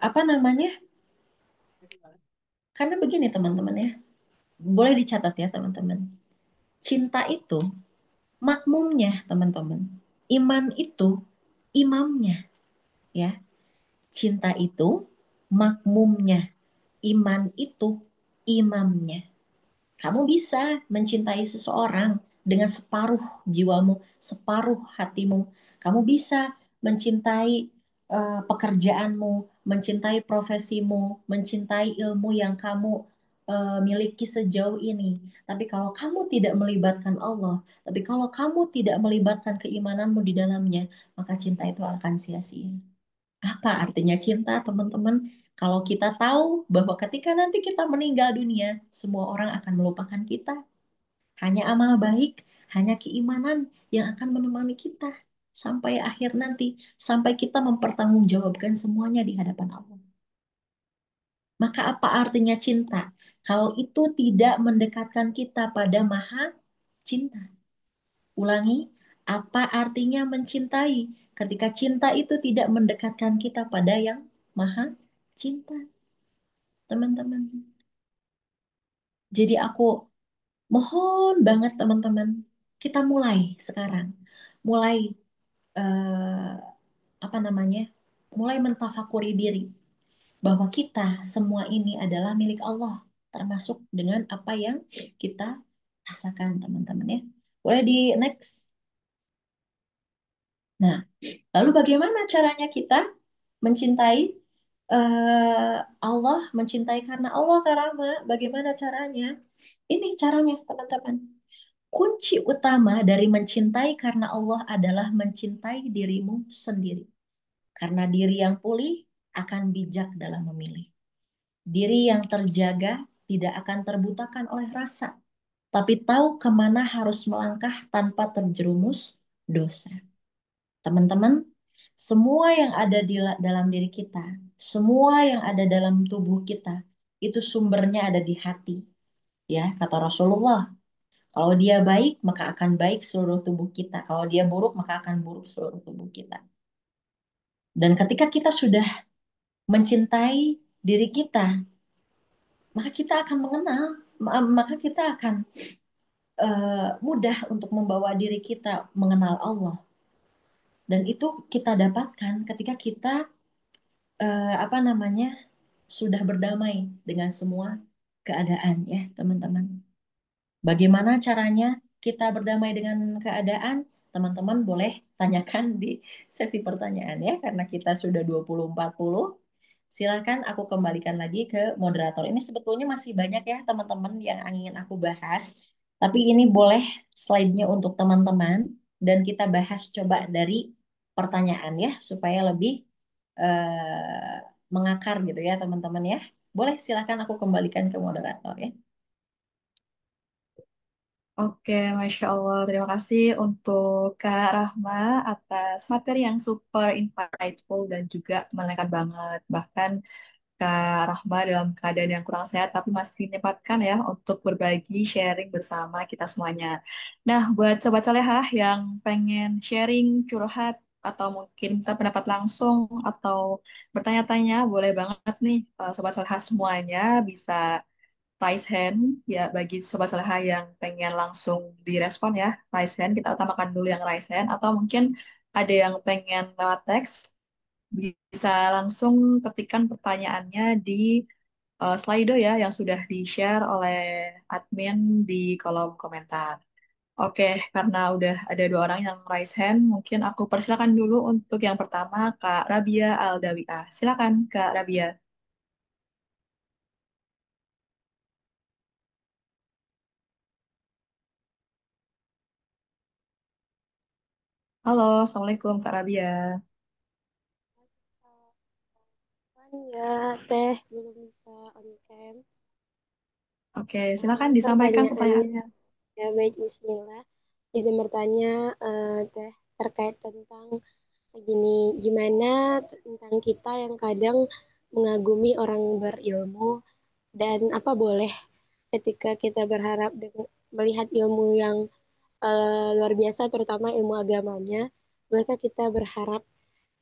apa namanya? Karena begini teman-teman ya. Boleh dicatat ya teman-teman. Cinta itu makmumnya teman-teman. Iman itu imamnya ya. Cinta itu makmumnya. Iman itu imamnya. Kamu bisa mencintai seseorang dengan separuh jiwamu, separuh hatimu. Kamu bisa mencintai pekerjaanmu, mencintai profesimu, mencintai ilmu yang kamu miliki sejauh ini. Tapi kalau kamu tidak melibatkan Allah, tapi kalau kamu tidak melibatkan keimananmu di dalamnya, maka cinta itu akan sia-sia. Apa artinya cinta, teman-teman? Kalau kita tahu bahwa ketika nanti kita meninggal dunia, semua orang akan melupakan kita. Hanya amal baik, hanya keimanan yang akan menemani kita sampai akhir nanti, sampai kita mempertanggungjawabkan semuanya di hadapan Allah. Maka apa artinya cinta? Kalau itu tidak mendekatkan kita pada Maha Cinta. Ulangi, apa artinya mencintai ketika cinta itu tidak mendekatkan kita pada yang Maha Cinta, teman-teman. Jadi aku mohon banget teman-teman, kita mulai sekarang. Mulai eh, apa namanya? Mulai mentafakuri diri bahwa kita semua ini adalah milik Allah, termasuk dengan apa yang kita rasakan, teman-teman ya. Boleh di next. Nah, lalu bagaimana caranya kita mencintai Allah, mencintai karena Allah, karena bagaimana caranya? Ini caranya, teman-teman. Kunci utama dari mencintai karena Allah adalah mencintai dirimu sendiri. Karena diri yang pulih akan bijak dalam memilih. Diri yang terjaga tidak akan terbutakan oleh rasa, tapi tahu kemana harus melangkah tanpa terjerumus dosa. Teman-teman, semua yang ada di dalam diri kita, semua yang ada dalam tubuh kita, itu sumbernya ada di hati. Ya, kata Rasulullah, kalau dia baik, maka akan baik seluruh tubuh kita. Kalau dia buruk, maka akan buruk seluruh tubuh kita. Dan ketika kita sudah mencintai diri kita, maka kita akan mengenal, maka kita akan mudah untuk membawa diri kita mengenal Allah. Dan itu kita dapatkan ketika kita apa namanya sudah berdamai dengan semua keadaan ya teman-teman. Bagaimana caranya kita berdamai dengan keadaan? teman-teman boleh tanyakan di sesi pertanyaan ya, karena kita sudah 20.40. Silakan aku kembalikan lagi ke moderator. Ini sebetulnya masih banyak ya teman-teman yang ingin aku bahas, tapi ini boleh slide-nya untuk teman-teman dan kita bahas coba dari pertanyaan ya, supaya lebih mengakar gitu ya teman-teman ya. Boleh silakan aku kembalikan ke moderator ya. Oke, Masya Allah. Terima kasih untuk Kak Rahma atas materi yang super insightful dan juga menyenangkan banget. Bahkan Kak Rahma dalam keadaan yang kurang sehat tapi masih menyempatkan ya untuk berbagi sharing bersama kita semuanya. Nah, buat Sobat Solehah yang pengen sharing, curhat, atau mungkin bisa pendapat langsung atau bertanya-tanya, boleh banget nih Sobat Solehah semuanya bisa raise hand ya bagi Sobat Solehah yang pengen langsung direspon ya. Raise hand, kita utamakan dulu yang raise hand atau mungkin ada yang pengen lewat teks bisa langsung ketikkan pertanyaannya di Slido ya yang sudah di-share oleh admin di kolom komentar. Oke, karena udah ada dua orang yang raise hand, mungkin aku persilakan dulu untuk yang pertama Kak Rabia Aldawiah. Silakan Kak Rabia. Halo, Assalamualaikum Kak Rabia. Ya, Teh belum bisa on cam. Oke, silakan disampaikan Pertanyaannya, pertanyaannya. ya baik, Bismillah. Jadi bertanya, Teh, terkait tentang gini, gimana tentang kita yang kadang mengagumi orang berilmu dan apa boleh ketika kita berharap melihat ilmu yang luar biasa, terutama ilmu agamanya, bolehkah kita berharap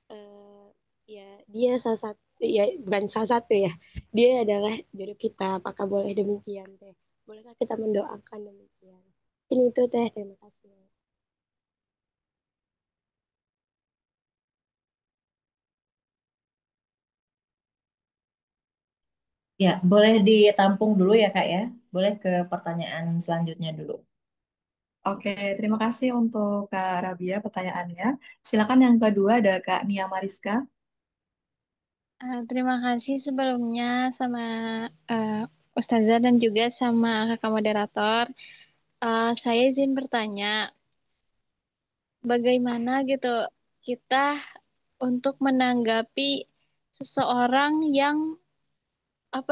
eh, ya dia salah satu, ya bukan salah satu ya, dia adalah jodoh kita, apakah boleh demikian teh, bolehkah kita mendoakan demikian? Ini itu teh, terima kasih. Ya, boleh ditampung dulu ya Kak ya. Boleh ke pertanyaan selanjutnya dulu. Oke, terima kasih untuk Kak Rabia pertanyaannya. Silakan yang kedua ada Kak Nia Mariska. Terima kasih sebelumnya sama eh, Ustazah dan juga sama kakak moderator. Saya izin bertanya, bagaimana gitu kita untuk menanggapi seseorang yang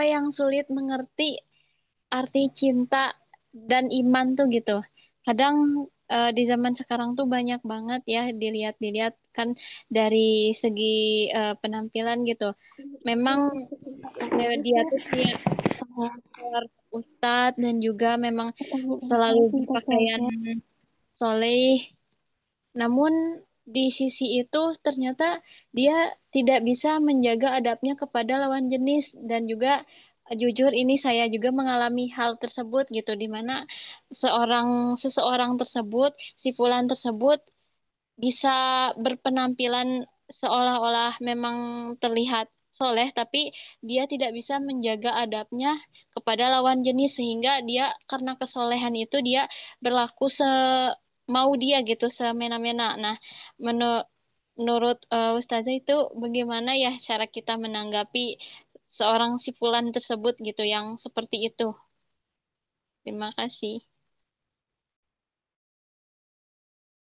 yang sulit mengerti arti cinta dan iman tuh gitu. Kadang di zaman sekarang tuh banyak banget ya dilihat-dilihat kan dari segi penampilan gitu. Memang dia tuh kayak ustadz dan juga memang selalu berpakaian soleh. Namun di sisi itu ternyata dia tidak bisa menjaga adabnya kepada lawan jenis dan juga jujur ini saya juga mengalami hal tersebut gitu di mana seseorang tersebut si fulan tersebut bisa berpenampilan seolah-olah memang terlihat soleh, tapi dia tidak bisa menjaga adabnya kepada lawan jenis sehingga dia karena kesolehan itu dia berlaku mau dia gitu semena-mena. Nah, menurut Ustazah itu bagaimana ya cara kita menanggapi seorang sifulan tersebut gitu yang seperti itu? Terima kasih.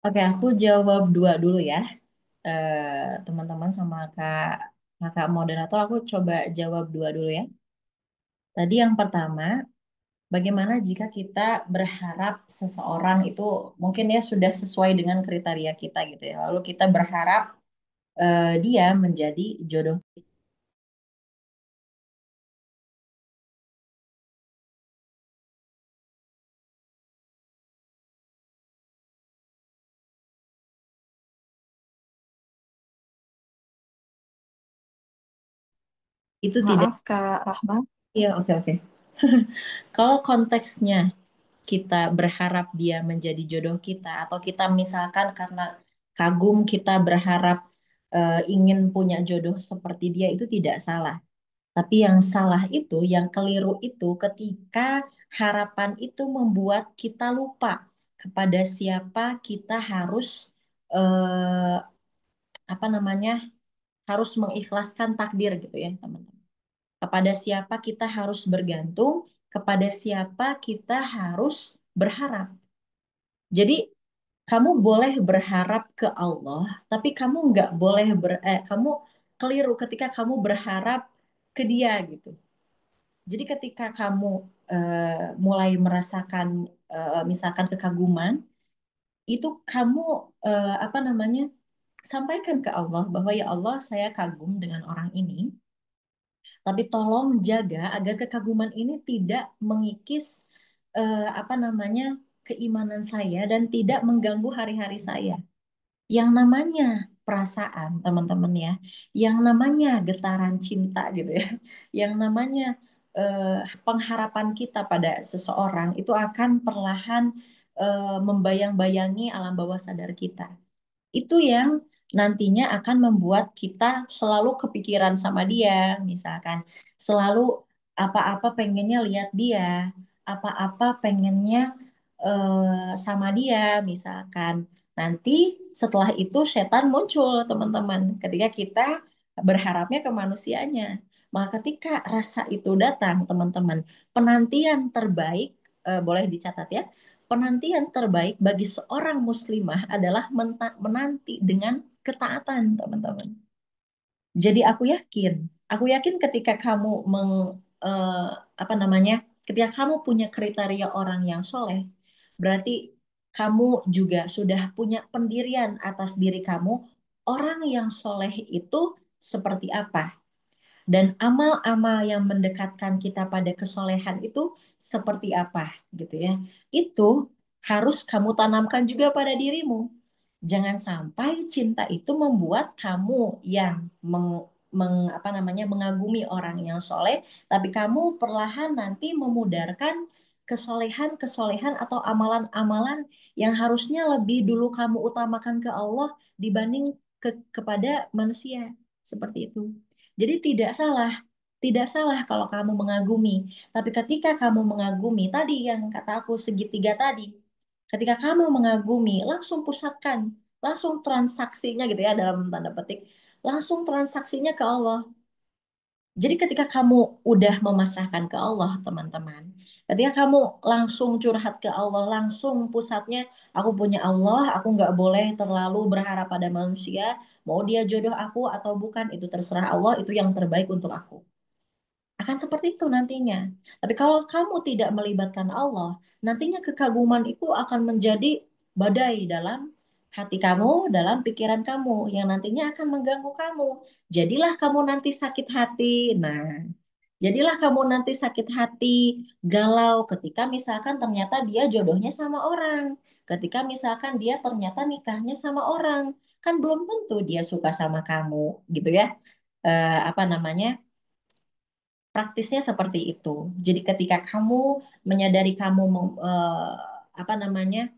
Oke, aku jawab dua dulu ya. Teman-teman sama kakak moderator, aku coba jawab dua dulu ya. Tadi yang pertama, bagaimana jika kita berharap seseorang itu mungkin ya sudah sesuai dengan kriteria kita gitu ya. Lalu kita berharap dia menjadi jodoh. Itu tidak, Maaf Kak Rahma. ya oke oke. Kalau konteksnya kita berharap dia menjadi jodoh kita, atau kita misalkan karena kagum kita berharap ingin punya jodoh seperti dia, itu tidak salah. Tapi yang salah itu, yang keliru itu ketika harapan itu membuat kita lupa kepada siapa kita harus eh, apa namanya harus mengikhlaskan takdir gitu ya teman-teman. Kepada siapa kita harus bergantung, kepada siapa kita harus berharap. Jadi kamu boleh berharap ke Allah, tapi kamu nggak boleh kamu keliru ketika kamu berharap ke Dia gitu. Jadi ketika kamu mulai merasakan misalkan kekaguman, itu kamu apa namanya sampaikan ke Allah bahwa ya Allah saya kagum dengan orang ini, tapi tolong jaga agar kekaguman ini tidak mengikis apa namanya keimanan saya dan tidak mengganggu hari-hari saya. Yang namanya perasaan, teman-teman ya, yang namanya getaran cinta gitu ya, yang namanya pengharapan kita pada seseorang itu akan perlahan membayang-bayangi alam bawah sadar kita. Itu yang nantinya akan membuat kita selalu kepikiran sama dia, misalkan selalu apa-apa pengennya lihat dia, apa-apa pengennya sama dia, misalkan. Nanti setelah itu setan muncul, teman-teman, ketika kita berharapnya ke manusianya. Maka ketika rasa itu datang, teman-teman, penantian terbaik, boleh dicatat ya, penantian terbaik bagi seorang muslimah adalah menanti dengan ketaatan, teman-teman. Jadi aku yakin ketika kamu eh, apa namanya, ketika kamu punya kriteria orang yang soleh, berarti kamu juga sudah punya pendirian atas diri kamu, orang yang soleh itu seperti apa. Dan amal-amal yang mendekatkan kita pada kesolehan itu seperti apa gitu ya. Itu harus kamu tanamkan juga pada dirimu. Jangan sampai cinta itu membuat kamu yang apa namanya mengagumi orang yang soleh, tapi kamu perlahan nanti memudarkan kesolehan-kesolehan atau amalan-amalan yang harusnya lebih dulu kamu utamakan ke Allah dibanding kepada manusia. Seperti itu. Jadi tidak salah kalau kamu mengagumi. Tapi ketika kamu mengagumi, tadi yang kata aku segitiga tadi, ketika kamu mengagumi, langsung pusatkan, langsung transaksinya gitu ya dalam tanda petik, langsung transaksinya ke Allah. Jadi ketika kamu udah memasrahkan ke Allah, teman-teman, ketika kamu langsung curhat ke Allah, langsung pusatnya, aku punya Allah, aku nggak boleh terlalu berharap pada manusia, mau dia jodoh aku atau bukan, itu terserah Allah, itu yang terbaik untuk aku. Akan seperti itu nantinya. Tapi kalau kamu tidak melibatkan Allah, nantinya kekaguman itu akan menjadi badai dalam hati kamu, dalam pikiran kamu, yang nantinya akan mengganggu kamu. Jadilah kamu nanti sakit hati. Nah, jadilah kamu nanti sakit hati, galau ketika misalkan ternyata dia jodohnya sama orang. Ketika misalkan dia ternyata nikahnya sama orang. Kan belum tentu dia suka sama kamu, gitu ya. Apa namanya? Praktisnya seperti itu. Jadi ketika kamu menyadari kamu apa namanya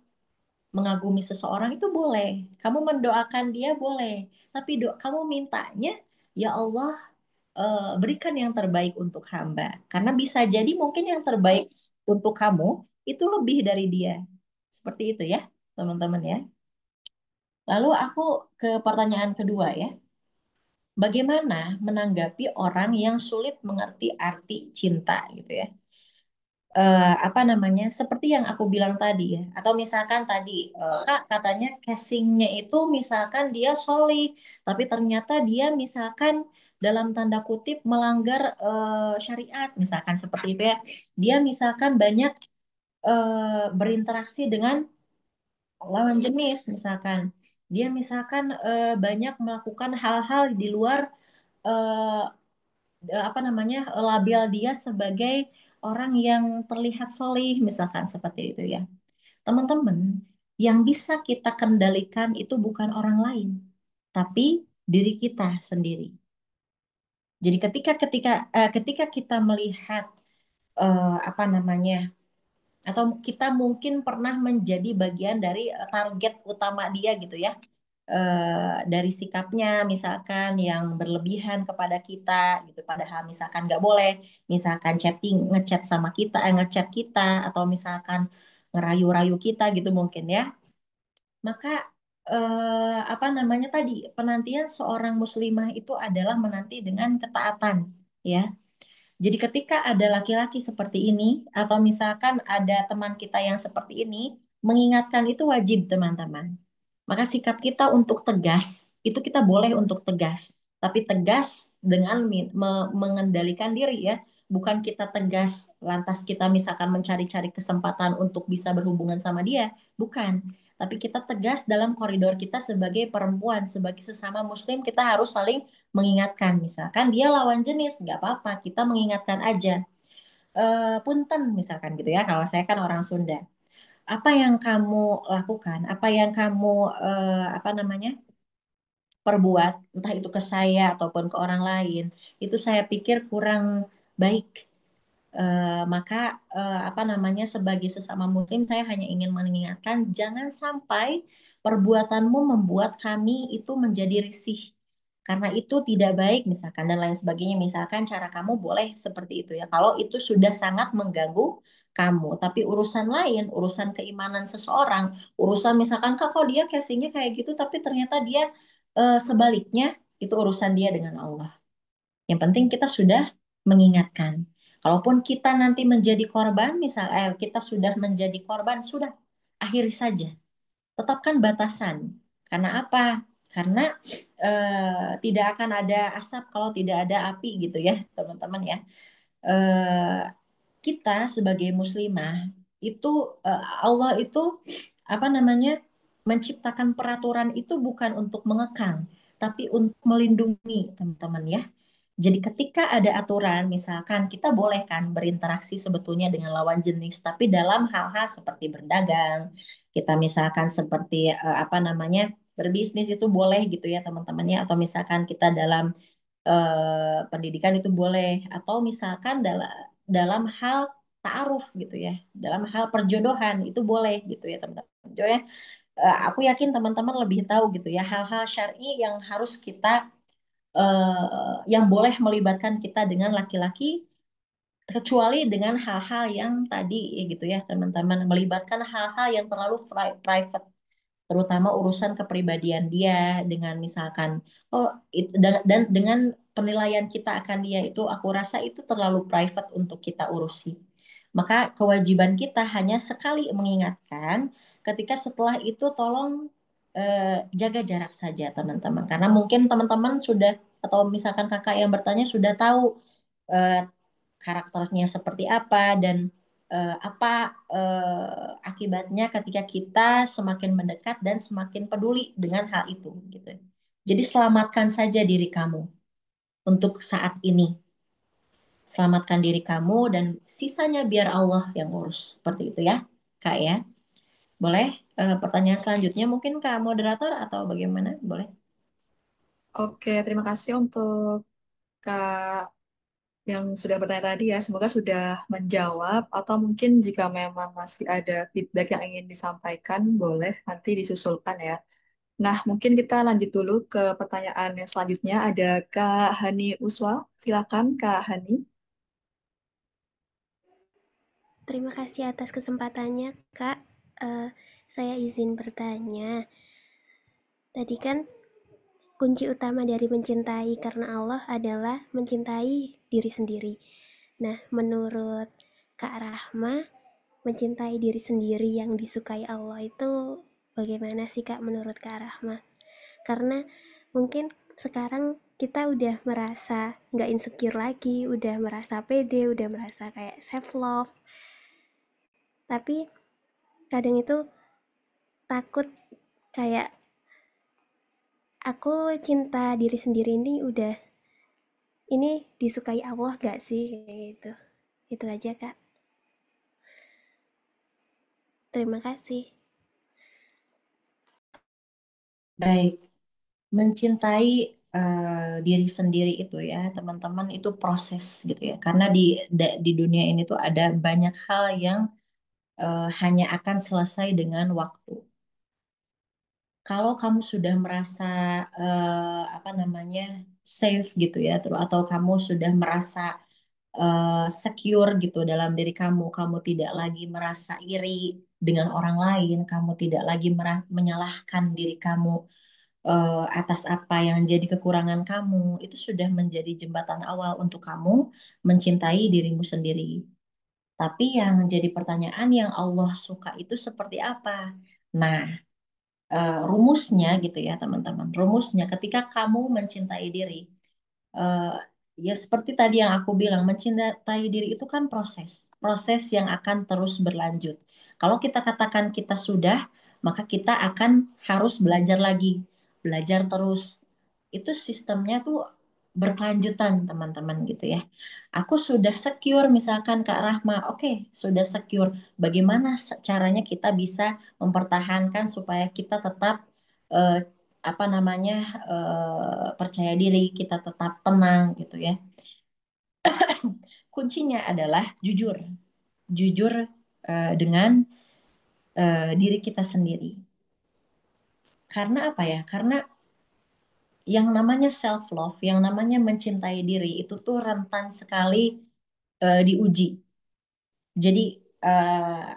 mengagumi seseorang itu boleh, kamu mendoakan dia boleh, tapi kamu mintanya ya Allah berikan yang terbaik untuk hamba, karena bisa jadi mungkin yang terbaik untuk kamu itu lebih dari dia. Seperti itu ya, teman-teman ya. Lalu aku ke pertanyaan kedua ya. Bagaimana menanggapi orang yang sulit mengerti arti cinta gitu ya? Apa namanya seperti yang aku bilang tadi ya, atau misalkan tadi Kak katanya casingnya itu misalkan dia solih tapi ternyata dia misalkan dalam tanda kutip melanggar syariat misalkan seperti itu ya, dia misalkan banyak berinteraksi dengan lawan jenis misalkan, dia misalkan banyak melakukan hal-hal di luar eh, apa namanya label dia sebagai orang yang terlihat solih misalkan seperti itu ya. Teman-teman, yang bisa kita kendalikan itu bukan orang lain, tapi diri kita sendiri. Jadi ketika kita melihat apa namanya atau kita mungkin pernah menjadi bagian dari target utama dia gitu ya, dari sikapnya misalkan yang berlebihan kepada kita gitu, padahal misalkan nggak boleh, misalkan ngechat sama kita, ngechat kita, atau misalkan ngerayu-rayu kita gitu mungkin ya. Maka apa namanya tadi, penantian seorang muslimah itu adalah menanti dengan ketaatan, ya. Jadi ketika ada laki-laki seperti ini, atau misalkan ada teman kita yang seperti ini, mengingatkan itu wajib, teman-teman. Maka sikap kita untuk tegas, itu kita boleh untuk tegas. Tapi tegas dengan mengendalikan diri ya. Bukan kita tegas, lantas kita misalkan mencari-cari kesempatan untuk bisa berhubungan sama dia. Bukan. Tapi kita tegas dalam koridor kita sebagai perempuan, sebagai sesama muslim, kita harus saling mengingatkan. Misalkan dia lawan jenis, nggak apa-apa, kita mengingatkan aja. Punten misalkan gitu ya, kalau saya kan orang Sunda. Apa yang kamu lakukan, apa yang kamu apa namanya perbuat, entah itu ke saya ataupun ke orang lain, itu saya pikir kurang baik. Maka apa namanya, sebagai sesama muslim saya hanya ingin mengingatkan jangan sampai perbuatanmu membuat kami itu menjadi risih, karena itu tidak baik misalkan dan lain sebagainya. Misalkan cara kamu boleh seperti itu ya kalau itu sudah sangat mengganggu kamu. Tapi urusan lain, urusan keimanan seseorang, urusan misalkan kok dia casingnya kayak gitu tapi ternyata dia sebaliknya, itu urusan dia dengan Allah. Yang penting kita sudah mengingatkan. Kalaupun kita nanti menjadi korban, misal kita sudah menjadi korban, sudah akhiri saja. Tetapkan batasan. Karena apa? Karena tidak akan ada asap kalau tidak ada api gitu ya, teman-teman ya. Eh, kita sebagai muslimah itu Allah itu apa namanya, menciptakan peraturan itu bukan untuk mengekang, tapi untuk melindungi, teman-teman ya. Jadi ketika ada aturan, misalkan kita boleh kan berinteraksi sebetulnya dengan lawan jenis, tapi dalam hal-hal seperti berdagang, kita misalkan seperti apa namanya, berbisnis itu boleh gitu ya teman-teman ya, atau misalkan kita dalam pendidikan itu boleh, atau misalkan dalam dalam hal ta'aruf gitu ya, dalam hal perjodohan itu boleh gitu ya teman-teman. Jadi, aku yakin teman-teman lebih tahu gitu ya hal-hal syar'i yang harus kita yang boleh melibatkan kita dengan laki-laki, kecuali dengan hal-hal yang tadi ya gitu ya teman-teman, melibatkan hal-hal yang terlalu private, terutama urusan kepribadian dia, dengan misalkan oh dan dengan penilaian kita akan dia itu aku rasa itu terlalu private untuk kita urusi. Maka kewajiban kita hanya sekali mengingatkan, ketika setelah itu tolong jaga jarak saja teman-teman. Karena mungkin teman-teman sudah, atau misalkan kakak yang bertanya sudah tahu eh, karakternya seperti apa, dan apa akibatnya ketika kita semakin mendekat dan semakin peduli dengan hal itu gitu. Jadi selamatkan saja diri kamu untuk saat ini. Selamatkan diri kamu dan sisanya biar Allah yang urus. Seperti itu ya, Kak ya. Boleh pertanyaan selanjutnya mungkin Kak moderator atau bagaimana? Boleh. Oke, terima kasih untuk Kak yang sudah bertanya tadi ya. Semoga sudah menjawab atau mungkin jika memang masih ada feedback yang ingin disampaikan, boleh nanti disusulkan ya. Nah, mungkin kita lanjut dulu ke pertanyaan yang selanjutnya. Ada Kak Hani Uswa. Silakan Kak Hani. Terima kasih atas kesempatannya, Kak. Eh, saya izin bertanya. Tadi kan kunci utama dari mencintai karena Allah adalah mencintai diri sendiri. Nah, menurut Kak Rahma, mencintai diri sendiri yang disukai Allah itu bagaimana sih Kak menurut Kak Rahma? Karena mungkin sekarang kita udah merasa nggak insecure lagi, udah merasa pede, udah merasa kayak self love. Tapi kadang itu takut kayak aku cinta diri sendiri ini udah ini disukai Allah gak sih kayak gitu. Itu aja Kak. Terima kasih. Baik, mencintai diri sendiri itu ya teman-teman itu proses gitu ya. Karena di dunia ini tuh ada banyak hal yang hanya akan selesai dengan waktu. Kalau kamu sudah merasa apa namanya safe gitu ya, terus atau kamu sudah merasa secure gitu dalam diri kamu. Kamu tidak lagi merasa iri dengan orang lain. Kamu tidak lagi menyalahkan diri kamu atas apa yang jadi kekurangan kamu. Itu sudah menjadi jembatan awal untuk kamu mencintai dirimu sendiri. Tapi yang jadi pertanyaan yang Allah suka itu seperti apa? Nah, rumusnya gitu ya teman-teman. Rumusnya ketika kamu mencintai diri, eh, ya seperti tadi yang aku bilang, mencintai diri itu kan proses, proses yang akan terus berlanjut. Kalau kita katakan kita sudah, maka kita akan harus belajar lagi, belajar terus. Itu sistemnya tuh berkelanjutan teman-teman gitu ya. Aku sudah secure misalkan Kak Rahma, oke, sudah secure. Bagaimana caranya kita bisa mempertahankan supaya kita tetap eh, apa namanya percaya diri, kita tetap tenang gitu ya. Kuncinya adalah jujur, jujur dengan diri kita sendiri. Karena apa ya? Karena yang namanya self love, yang namanya mencintai diri itu tuh rentan sekali diuji. Jadi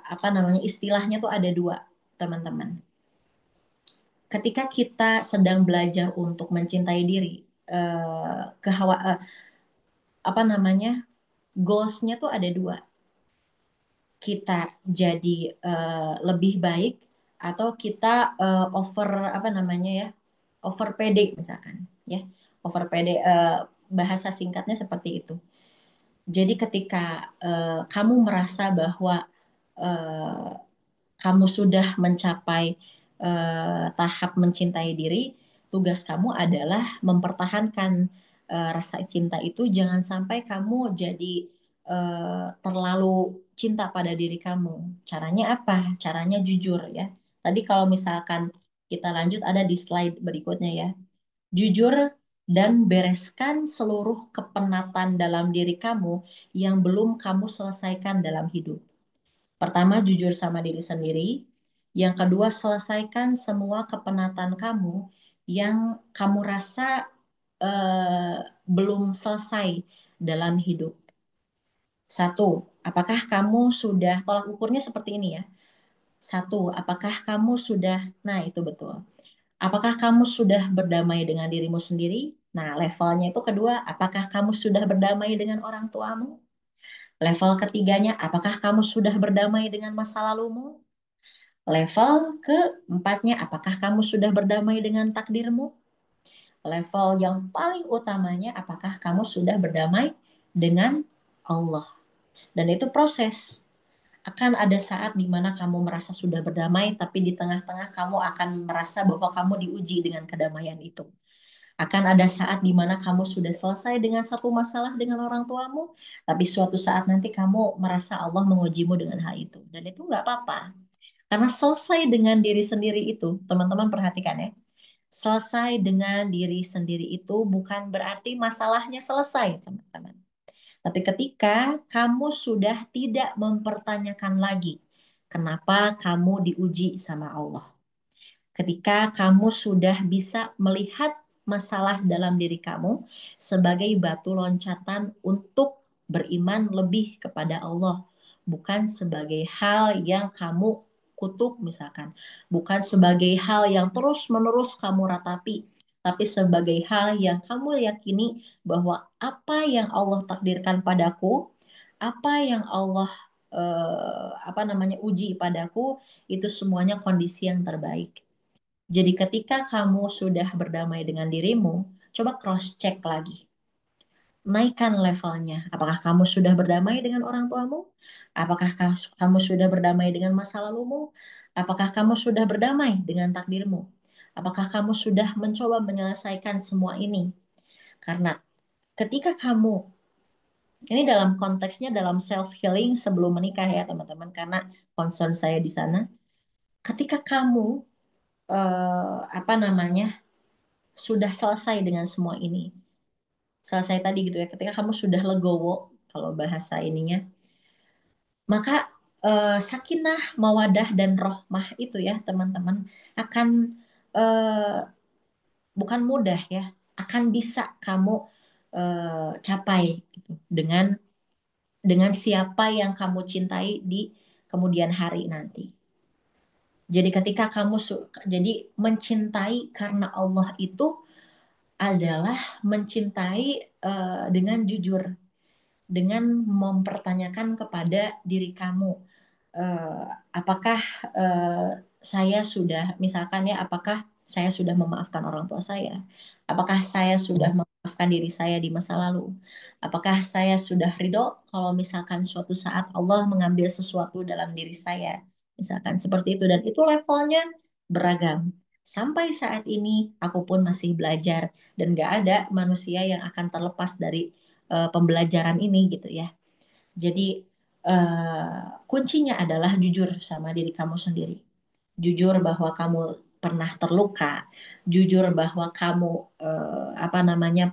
apa namanya istilahnya tuh ada dua, teman-teman. Ketika kita sedang belajar untuk mencintai diri, apa namanya goalsnya tuh ada dua. Kita jadi lebih baik atau kita over apa namanya ya over pede misalkan ya over pede bahasa singkatnya seperti itu. Jadi ketika kamu merasa bahwa eh, kamu sudah mencapai tahap mencintai diri, tugas kamu adalah mempertahankan rasa cinta itu. Jangan sampai kamu jadi terlalu cinta pada diri kamu. Caranya apa? Caranya jujur ya. Tadi kalau misalkan kita lanjut ada di slide berikutnya ya. Jujur dan bereskan seluruh kepenatan dalam diri kamu yang belum kamu selesaikan dalam hidup. Pertama, jujur sama diri sendiri. Yang kedua, selesaikan semua kepenatan kamu yang kamu rasa eh, belum selesai dalam hidup. Satu, apakah kamu sudah, tolak ukurnya seperti ini ya. Satu, apakah kamu sudah, nah itu betul. Apakah kamu sudah berdamai dengan dirimu sendiri? Nah, levelnya itu kedua, apakah kamu sudah berdamai dengan orang tuamu? Level ketiganya, apakah kamu sudah berdamai dengan masa lalumu? Level keempatnya, apakah kamu sudah berdamai dengan takdirmu? Level yang paling utamanya, apakah kamu sudah berdamai dengan Allah? Dan itu proses. Akan ada saat di mana kamu merasa sudah berdamai, tapi di tengah-tengah kamu akan merasa bahwa kamu diuji dengan kedamaian itu. Akan ada saat di mana kamu sudah selesai dengan satu masalah dengan orang tuamu, tapi suatu saat nanti kamu merasa Allah mengujimu dengan hal itu. Dan itu nggak apa-apa. Karena selesai dengan diri sendiri itu, teman-teman perhatikan ya. Selesai dengan diri sendiri itu bukan berarti masalahnya selesai, teman-teman. Tapi ketika kamu sudah tidak mempertanyakan lagi kenapa kamu diuji sama Allah. Ketika kamu sudah bisa melihat masalah dalam diri kamu sebagai batu loncatan untuk beriman lebih kepada Allah, bukan sebagai hal yang kamu kutuk misalkan, bukan sebagai hal yang terus-menerus kamu ratapi, tapi sebagai hal yang kamu yakini bahwa apa yang Allah takdirkan padaku, apa yang Allah apa namanya uji padaku itu semuanya kondisi yang terbaik. Jadi ketika kamu sudah berdamai dengan dirimu, coba cross check lagi. Naikkan levelnya. Apakah kamu sudah berdamai dengan orang tuamu? Apakah kamu sudah berdamai dengan masa lalumu? Apakah kamu sudah berdamai dengan takdirmu? Apakah kamu sudah mencoba menyelesaikan semua ini? Karena ketika kamu, ini dalam konteksnya dalam self healing sebelum menikah ya teman-teman, karena concern saya di sana. Ketika kamu apa namanya sudah selesai dengan semua ini. Selesai tadi gitu ya, ketika kamu sudah legowo, kalau bahasa ininya, maka sakinah, mawadah, dan rohmah itu ya teman-teman akan eh, bukan mudah ya, akan bisa kamu capai gitu, dengan dengan siapa yang kamu cintai di kemudian hari nanti. Jadi ketika kamu jadi mencintai karena Allah itu adalah mencintai dengan jujur, dengan mempertanyakan kepada diri kamu, eh, apakah eh, saya sudah, misalkan ya, apakah saya sudah memaafkan orang tua saya? Apakah saya sudah memaafkan diri saya di masa lalu? Apakah saya sudah ridho kalau misalkan suatu saat Allah mengambil sesuatu dalam diri saya? Misalkan seperti itu, dan itu levelnya beragam. Sampai saat ini aku pun masih belajar dan gak ada manusia yang akan terlepas dari pembelajaran ini gitu ya. Jadi kuncinya adalah jujur sama diri kamu sendiri. Jujur bahwa kamu pernah terluka, jujur bahwa kamu apa namanya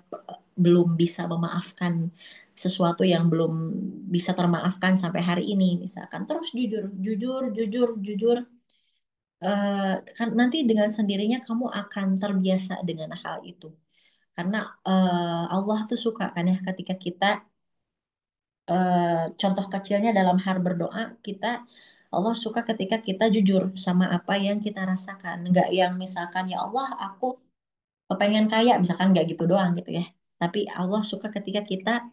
belum bisa memaafkan sesuatu yang belum bisa termaafkan sampai hari ini misalkan. Terus jujur, jujur, jujur, jujur. Kan nanti dengan sendirinya kamu akan terbiasa dengan hal itu. Karena Allah tuh suka kan ya ketika kita contoh kecilnya dalam hal berdoa kita, Allah suka ketika kita jujur sama apa yang kita rasakan, nggak yang misalkan ya Allah aku kepengen kaya misalkan, nggak gitu doang gitu ya. Tapi Allah suka ketika kita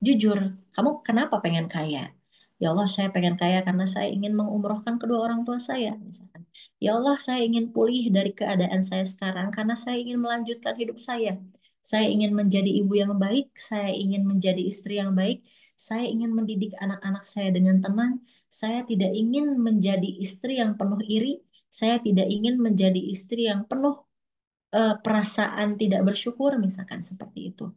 jujur, kamu kenapa pengen kaya? Ya Allah, saya pengen kaya karena saya ingin mengumrohkan kedua orang tua saya, misalkan. Ya Allah, saya ingin pulih dari keadaan saya sekarang karena saya ingin melanjutkan hidup saya. Saya ingin menjadi ibu yang baik, saya ingin menjadi istri yang baik, saya ingin mendidik anak-anak saya dengan tenang, saya tidak ingin menjadi istri yang penuh iri, saya tidak ingin menjadi istri yang penuh perasaan tidak bersyukur, misalkan seperti itu.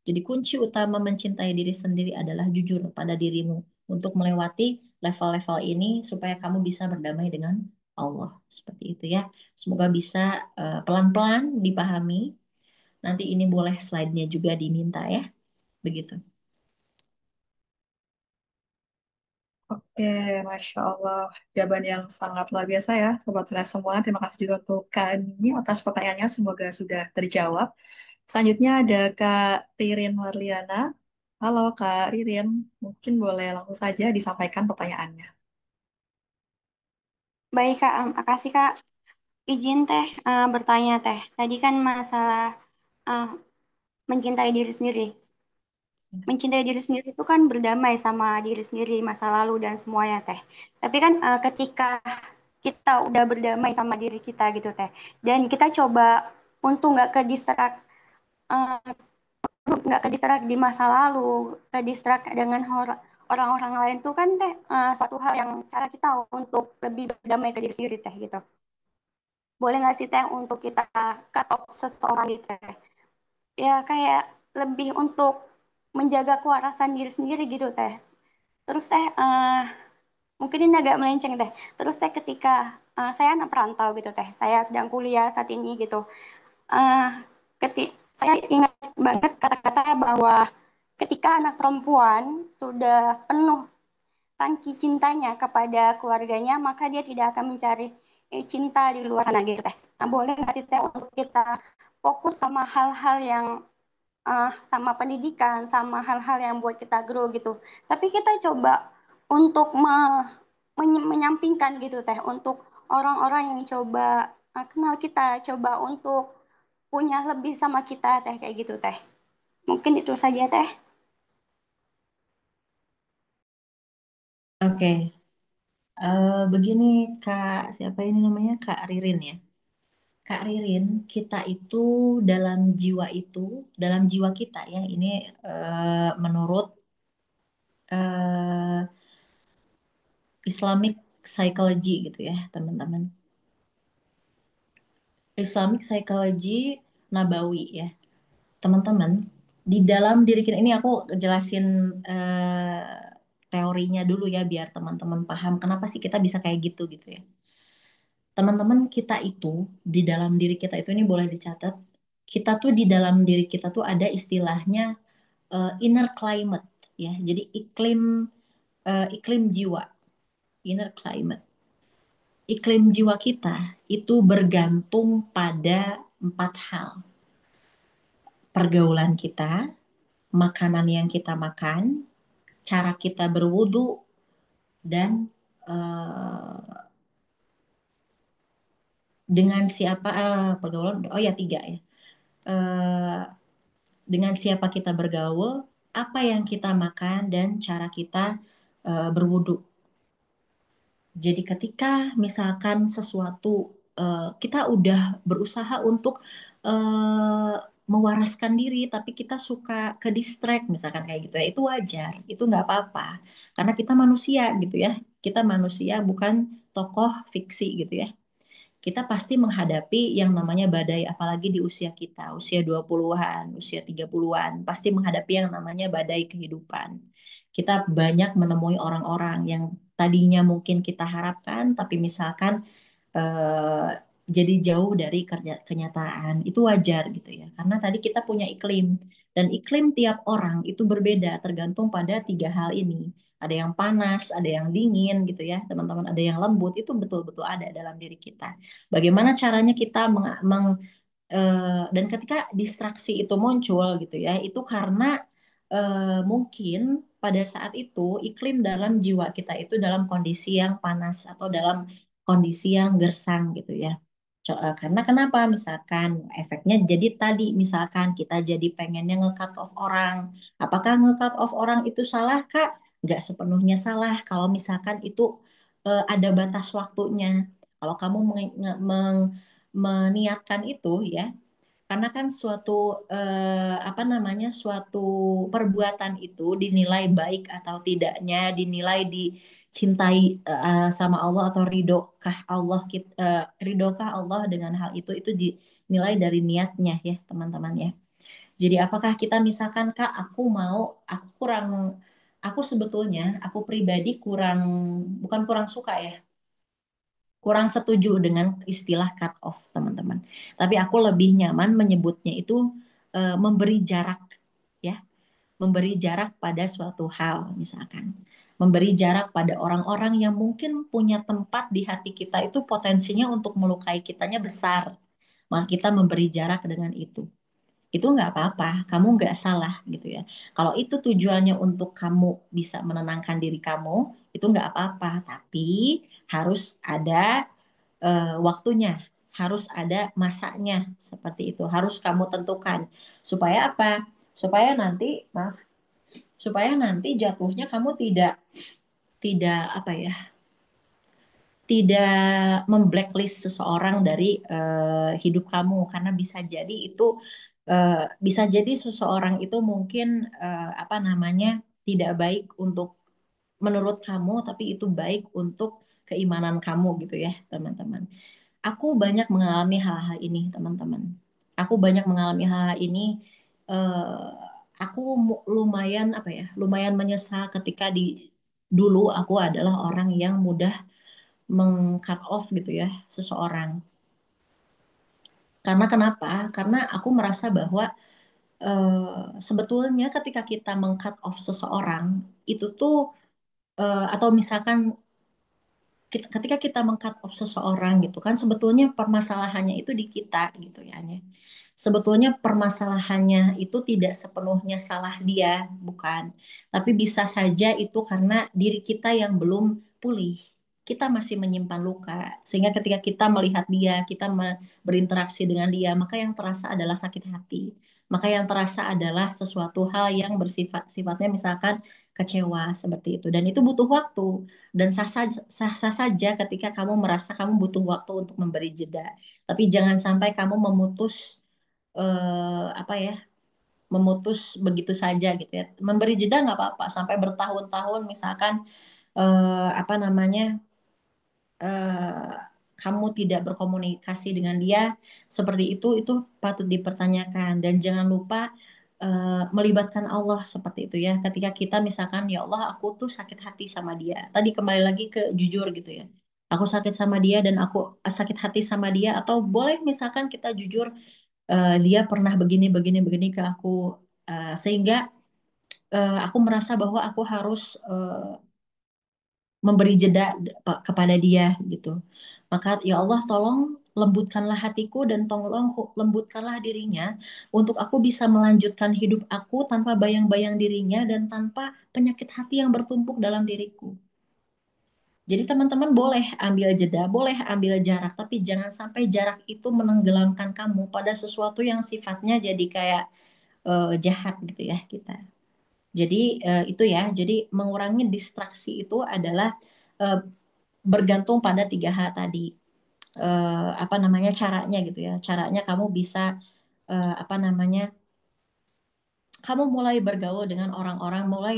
Jadi kunci utama mencintai diri sendiri adalah jujur pada dirimu untuk melewati level-level ini supaya kamu bisa berdamai dengan Allah. Seperti itu ya. Semoga bisa pelan-pelan dipahami. Nanti ini boleh slide-nya juga diminta ya. Begitu. Oke, Masya Allah. Jawaban yang sangat luar biasa ya, Sobat Jelas semua. Terima kasih juga untuk Kak Nini atas pertanyaannya. Semoga sudah terjawab. Selanjutnya ada Kak Ririn Marliana. Halo Kak Ririn, mungkin boleh langsung saja disampaikan pertanyaannya. Baik Kak, makasih Kak. Izin Teh bertanya Teh. Tadi kan masalah eh, mencintai diri sendiri. Mencintai diri sendiri itu kan berdamai sama diri sendiri, masa lalu dan semuanya Teh. Tapi kan ketika kita udah berdamai sama diri kita gitu Teh, dan kita coba untuk eh, nggak ke distrak di masa lalu, ke distrak dengan orang-orang lain tuh kan Teh suatu hal yang cara kita untuk lebih berdamai ke diri sendiri Teh gitu. Boleh nggak sih Teh untuk kita cut off seseorang gitu Teh? Ya kayak lebih untuk menjaga kewarasan diri sendiri gitu Teh. Terus Teh mungkin ini agak melenceng Teh. Terus Teh ketika saya anak perantau gitu Teh, saya sedang kuliah saat ini gitu. Eh saya ingat banget kata-kata bahwa ketika anak perempuan sudah penuh tangki cintanya kepada keluarganya, maka dia tidak akan mencari cinta di luar sana gitu teh. Nah, boleh nggak sih teh untuk kita fokus sama hal-hal yang sama pendidikan, sama hal-hal yang buat kita grow gitu. Tapi kita coba untuk menyampingkan gitu teh, untuk orang-orang yang coba kenal kita, coba untuk punya lebih sama kita teh kayak gitu teh. Mungkin itu saja teh. Oke. Begini Kak, siapa ini namanya? Kak Ririn ya. Kak Ririn, kita itu dalam jiwa itu, dalam jiwa kita ya, ini menurut eh, Islamic psychology gitu ya, teman-teman. Islamic psychology Nabawi ya, teman-teman. Di dalam diri kita ini aku jelasin teorinya dulu ya, biar teman-teman paham kenapa sih kita bisa kayak gitu gitu ya. Teman-teman, kita itu di dalam diri kita itu ini boleh dicatat, kita tuh di dalam diri kita tuh ada istilahnya inner climate ya. Jadi iklim jiwa, inner climate. Iklim jiwa kita itu bergantung pada empat hal. Pergaulan kita, makanan yang kita makan, cara kita berwudu, dan eh, dengan siapa pergaulan. Oh ya, tiga ya. Eh, dengan siapa kita bergaul, apa yang kita makan, dan cara kita berwudu. Jadi ketika misalkan sesuatu kita udah berusaha untuk eh, mewaraskan diri, tapi kita suka ke distract misalkan kayak gitu ya, itu wajar, itu nggak apa-apa, karena kita manusia gitu ya, kita manusia bukan tokoh fiksi gitu ya. Kita pasti menghadapi yang namanya badai, apalagi di usia kita, usia 20-an, usia 30-an, pasti menghadapi yang namanya badai kehidupan. Kita banyak menemui orang-orang yang tadinya mungkin kita harapkan, tapi misalkan eh, jadi jauh dari kenyataan. Itu wajar gitu ya. Karena tadi kita punya iklim, dan iklim tiap orang itu berbeda tergantung pada tiga hal ini. Ada yang panas, ada yang dingin gitu ya, teman-teman. Ada yang lembut, itu betul-betul ada dalam diri kita. Bagaimana caranya kita dan ketika distraksi itu muncul gitu ya, itu karena mungkin pada saat itu iklim dalam jiwa kita itu dalam kondisi yang panas atau dalam kondisi yang gersang gitu ya. Karena kenapa? Misalkan efeknya jadi tadi, misalkan kita jadi pengennya nge-cut off orang. Apakah nge-cut off orang itu salah, Kak? Nggak sepenuhnya salah kalau misalkan itu ada batas waktunya. Kalau kamu meniatkan itu ya, karena kan suatu apa namanya, suatu perbuatan itu dinilai baik atau tidaknya, dinilai dicintai sama Allah atau ridhokah Allah, ridhokah Allah dengan hal itu dinilai dari niatnya ya teman-teman ya. Jadi apakah kita misalkan, Kak, aku kurang, aku sebetulnya aku pribadi kurang, bukan kurang suka ya, kurang setuju dengan istilah cut off, teman-teman. Tapi aku lebih nyaman menyebutnya itu memberi jarak, ya, memberi jarak pada suatu hal, misalkan. Memberi jarak pada orang-orang yang mungkin punya tempat di hati kita itu potensinya untuk melukai kitanya besar. Maka kita memberi jarak dengan itu nggak apa-apa, kamu nggak salah gitu ya. Kalau itu tujuannya untuk kamu bisa menenangkan diri kamu, itu nggak apa-apa. Tapi harus ada waktunya, harus ada masanya, seperti itu. Harus kamu tentukan. Supaya apa? Supaya nanti, maaf, supaya nanti jatuhnya kamu tidak tidak apa ya? Tidak memblacklist seseorang dari hidup kamu, karena bisa jadi itu bisa jadi seseorang itu mungkin apa namanya, tidak baik untuk menurut kamu, tapi itu baik untuk keimanan kamu gitu ya teman-teman. Aku banyak mengalami hal-hal ini teman-teman. Aku banyak mengalami hal-hal ini. eh, aku lumayan apa ya, lumayan menyesal ketika dulu aku adalah orang yang mudah meng-cut off gitu ya seseorang. Karena kenapa? Karena aku merasa bahwa sebetulnya ketika kita meng-cut off seseorang itu tuh atau misalkan ketika kita meng-cut off seseorang gitu kan, sebetulnya permasalahannya itu di kita gitu ya. Sebetulnya permasalahannya itu tidak sepenuhnya salah dia, bukan. Tapi bisa saja itu karena diri kita yang belum pulih. Kita masih menyimpan luka. Sehingga ketika kita melihat dia, kita berinteraksi dengan dia, maka yang terasa adalah sakit hati. Maka yang terasa adalah sesuatu hal yang sifatnya misalkan kecewa seperti itu. Dan itu butuh waktu. Dan sah-sah saja ketika kamu merasa kamu butuh waktu untuk memberi jeda. Tapi jangan sampai kamu apa ya, memutus begitu saja gitu ya. Memberi jeda nggak apa-apa sampai bertahun-tahun misalkan apa namanya, eh, kamu tidak berkomunikasi dengan dia seperti itu patut dipertanyakan. Dan jangan lupa melibatkan Allah seperti itu ya. Ketika kita misalkan, ya Allah, aku tuh sakit hati sama dia. Tadi kembali lagi ke jujur gitu ya. Aku sakit sama dia dan aku sakit hati sama dia, atau boleh misalkan kita jujur, dia pernah begini begini begini ke aku, sehingga aku merasa bahwa aku harus memberi jeda kepada dia gitu. Maka ya Allah, tolong lembutkanlah hatiku dan tolong lembutkanlah dirinya untuk aku bisa melanjutkan hidup aku tanpa bayang-bayang dirinya dan tanpa penyakit hati yang bertumpuk dalam diriku. Jadi teman-teman boleh ambil jeda, boleh ambil jarak, tapi jangan sampai jarak itu menenggelamkan kamu pada sesuatu yang sifatnya jadi kayak jahat gitu ya kita. Jadi itu ya, jadi mengurangi distraksi itu adalah eh, bergantung pada 3 hal tadi. Apa namanya caranya gitu ya. Caranya kamu bisa apa namanya, kamu mulai bergaul dengan orang-orang, mulai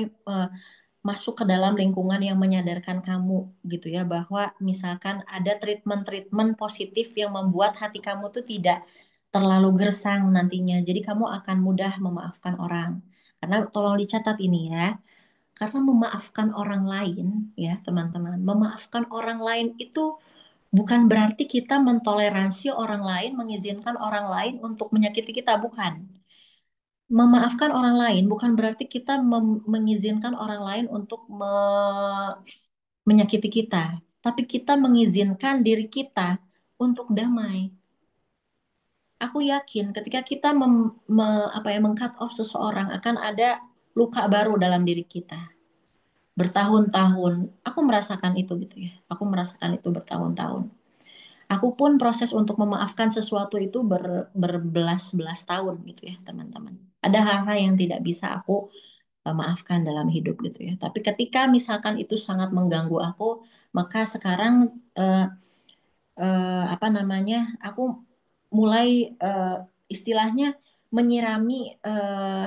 masuk ke dalam lingkungan yang menyadarkan kamu gitu ya bahwa misalkan ada treatment-treatment positif yang membuat hati kamu tuh tidak terlalu gersang nantinya. Jadi kamu akan mudah memaafkan orang. Karena tolong dicatat ini ya. Karena memaafkan orang lain ya teman-teman, memaafkan orang lain itu bukan berarti kita mentoleransi orang lain, mengizinkan orang lain untuk menyakiti kita, bukan. Memaafkan orang lain bukan berarti kita mengizinkan orang lain untuk menyakiti kita, tapi kita mengizinkan diri kita untuk damai. Aku yakin ketika kita apa ya, meng-cut off seseorang akan ada luka baru dalam diri kita. Bertahun-tahun, aku merasakan itu gitu ya. Aku merasakan itu bertahun-tahun. Aku pun proses untuk memaafkan sesuatu itu berbelas-belas tahun gitu ya, teman-teman. Ada hal-hal yang tidak bisa aku maafkan dalam hidup gitu ya. Tapi ketika misalkan itu sangat mengganggu aku, maka sekarang eh, apa namanya, aku mulai istilahnya menyirami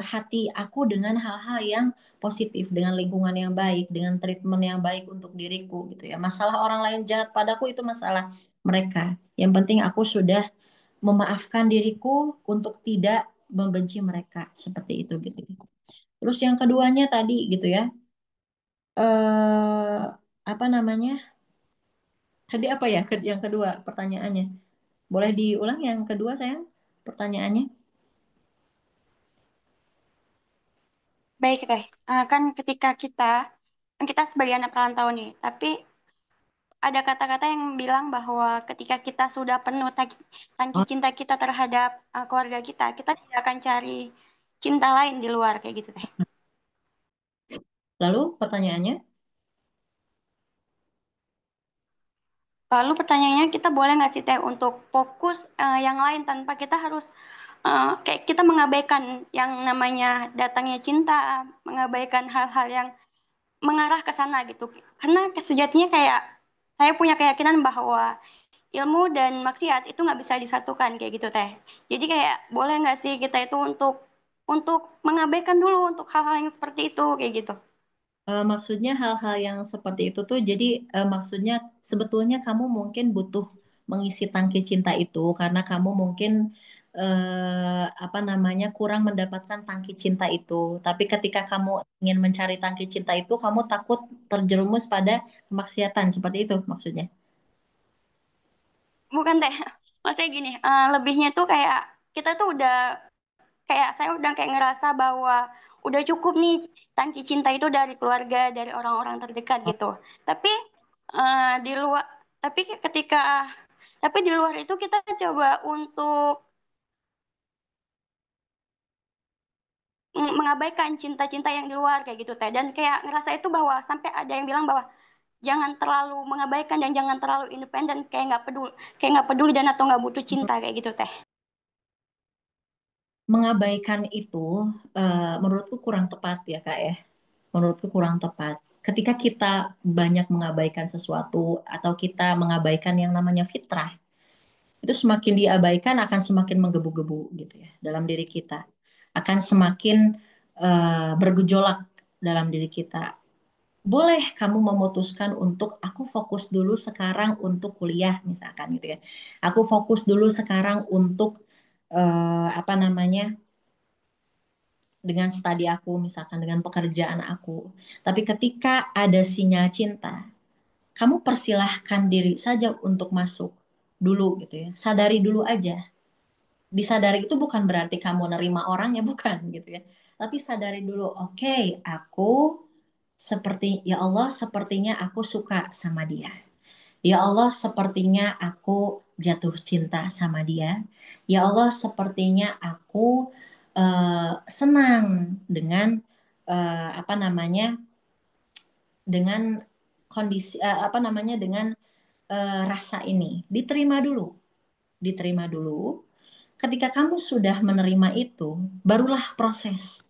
hati aku dengan hal-hal yang positif, dengan lingkungan yang baik, dengan treatment yang baik untuk diriku gitu ya. Masalah orang lain jahat padaku itu masalah mereka. Yang penting aku sudah memaafkan diriku untuk tidak membenci mereka seperti itu gitu. Terus yang keduanya tadi gitu ya, eh apa namanya? Tadi apa ya? Yang kedua pertanyaannya. Boleh diulang yang kedua sayang? Pertanyaannya. Baik teh. Kan ketika kita kan kita sebagai anak perantau nih, tapi ada kata-kata yang bilang bahwa ketika kita sudah penuh tangki Oh, cinta kita terhadap keluarga kita, kita tidak akan cari cinta lain di luar kayak gitu teh. lalu pertanyaannya, Lalu pertanyaannya kita boleh nggak sih teh untuk fokus yang lain tanpa kita harus kayak kita mengabaikan yang namanya datangnya cinta, mengabaikan hal-hal yang mengarah ke sana gitu. Karena sejatinya kayak saya punya keyakinan bahwa ilmu dan maksiat itu nggak bisa disatukan kayak gitu teh. Jadi kayak boleh nggak sih kita itu untuk mengabaikan dulu untuk hal-hal yang seperti itu kayak gitu. maksudnya hal-hal yang seperti itu tuh, jadi maksudnya sebetulnya kamu mungkin butuh mengisi tangki cinta itu karena kamu mungkin apa namanya kurang mendapatkan tangki cinta itu. Tapi ketika kamu ingin mencari tangki cinta itu, kamu takut terjerumus pada kemaksiatan, seperti itu maksudnya. Bukan teh. Maksudnya gini, lebihnya tuh kayak kita tuh udah kayak saya udah kayak ngerasa bahwa udah cukup nih tangki cinta itu dari keluarga, dari orang-orang terdekat gitu. Tapi di luar, tapi ketika, tapi di luar itu kita coba untuk mengabaikan cinta-cinta yang di luar kayak gitu teh. Dan kayak ngerasa itu bahwa sampai ada yang bilang bahwa jangan terlalu mengabaikan dan jangan terlalu independen kayak nggak peduli dan atau nggak butuh cinta kayak gitu teh. Mengabaikan itu menurutku kurang tepat ya Kak ya. Menurutku kurang tepat. Ketika kita banyak mengabaikan sesuatu atau kita mengabaikan yang namanya fitrah, itu semakin diabaikan akan semakin menggebu-gebu gitu ya dalam diri kita. Akan semakin bergejolak dalam diri kita. Boleh kamu memutuskan untuk aku fokus dulu sekarang untuk kuliah misalkan gitu ya. Aku fokus dulu sekarang untuk apa namanya dengan studi aku, misalkan dengan pekerjaan aku. Tapi ketika ada sinyal cinta, kamu persilahkan diri saja untuk masuk dulu gitu ya. Sadari dulu aja. Disadari itu bukan berarti kamu nerima orangnya, bukan gitu ya. Tapi sadari dulu, oke, aku seperti, ya Allah, sepertinya aku suka sama dia. Ya Allah, sepertinya aku jatuh cinta sama dia. Ya Allah, sepertinya aku senang dengan apa namanya, dengan kondisi apa namanya, dengan rasa ini. Diterima dulu, diterima dulu. Ketika kamu sudah menerima itu, barulah proses.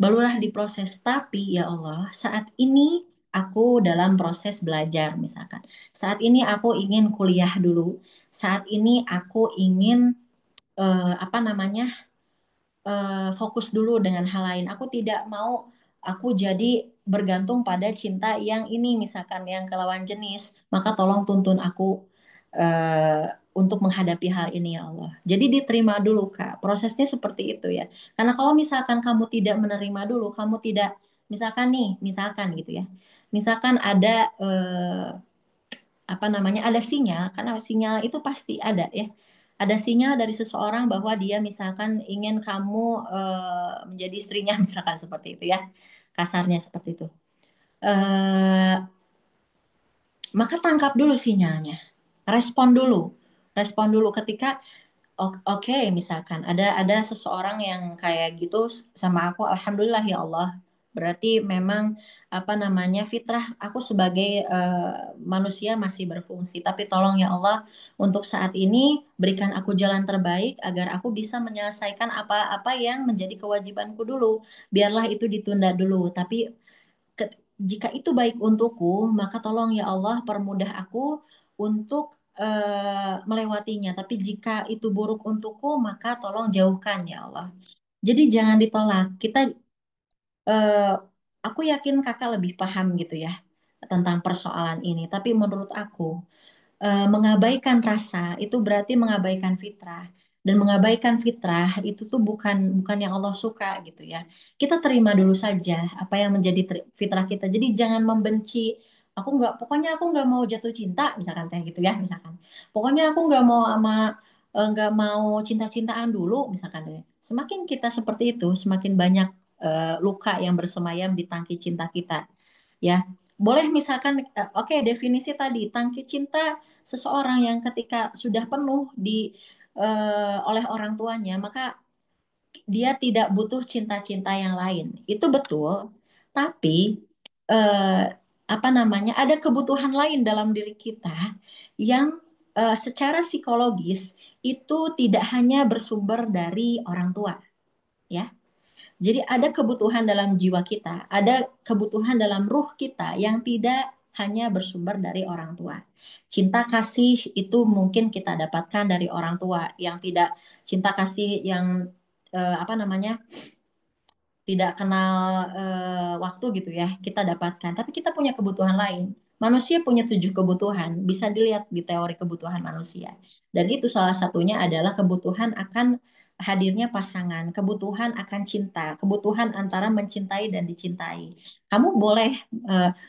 Barulah diproses. Tapi ya Allah, saat ini aku dalam proses belajar misalkan. Saat ini aku ingin kuliah dulu. Saat ini aku ingin apa namanya, fokus dulu dengan hal lain. Aku tidak mau aku jadi bergantung pada cinta yang ini misalkan yang ke lawan jenis. Maka tolong tuntun aku eh, untuk menghadapi hal ini ya Allah. Jadi diterima dulu Kak. Prosesnya seperti itu ya. Karena kalau misalkan kamu tidak menerima dulu, kamu tidak misalkan nih, misalkan gitu ya. Misalkan ada apa namanya, ada sinyal, karena sinyal itu pasti ada ya, ada sinyal dari seseorang bahwa dia misalkan ingin kamu menjadi istrinya misalkan seperti itu ya, kasarnya seperti itu. Eh, Maka tangkap dulu sinyalnya, respon dulu, respon dulu ketika oke, misalkan ada seseorang yang kayak gitu sama aku, alhamdulillah ya Allah. Berarti memang apa namanya, fitrah aku sebagai manusia masih berfungsi. Tapi tolong ya Allah, untuk saat ini berikan aku jalan terbaik agar aku bisa menyelesaikan apa-apa yang menjadi kewajibanku dulu. Biarlah itu ditunda dulu. Tapi ke- jika itu baik untukku, maka tolong ya Allah permudah aku untuk melewatinya. Tapi jika itu buruk untukku, maka tolong jauhkan ya Allah. Jadi jangan ditolak. Eh, aku yakin kakak lebih paham gitu ya tentang persoalan ini. Tapi menurut aku, mengabaikan rasa itu berarti mengabaikan fitrah, dan mengabaikan fitrah itu tuh bukan bukan yang Allah suka gitu ya. Kita terima dulu saja apa yang menjadi fitrah kita. Jadi jangan membenci. Aku nggak, pokoknya aku nggak mau jatuh cinta misalkan kayak gitu ya, misalkan pokoknya aku nggak mau sama nggak mau cinta-cintaan dulu misalkan deh. Semakin kita seperti itu, semakin banyak luka yang bersemayam di tangki cinta kita ya. Boleh misalkan oke, definisi tadi tangki cinta seseorang yang ketika sudah penuh oleh orang tuanya, maka dia tidak butuh cinta-cinta yang lain. Itu betul. Tapi eh, apa namanya, ada kebutuhan lain dalam diri kita yang secara psikologis itu tidak hanya bersumber dari orang tua ya. Jadi ada kebutuhan dalam jiwa kita, ada kebutuhan dalam ruh kita yang tidak hanya bersumber dari orang tua. Cinta kasih itu mungkin kita dapatkan dari orang tua, yang tidak, cinta kasih yang apa namanya, tidak kenal waktu gitu ya, kita dapatkan. Tapi kita punya kebutuhan lain. Manusia punya 7 kebutuhan, bisa dilihat di teori kebutuhan manusia. Dan itu salah satunya adalah kebutuhan akan hadirnya pasangan, kebutuhan akan cinta, kebutuhan antara mencintai dan dicintai. Kamu boleh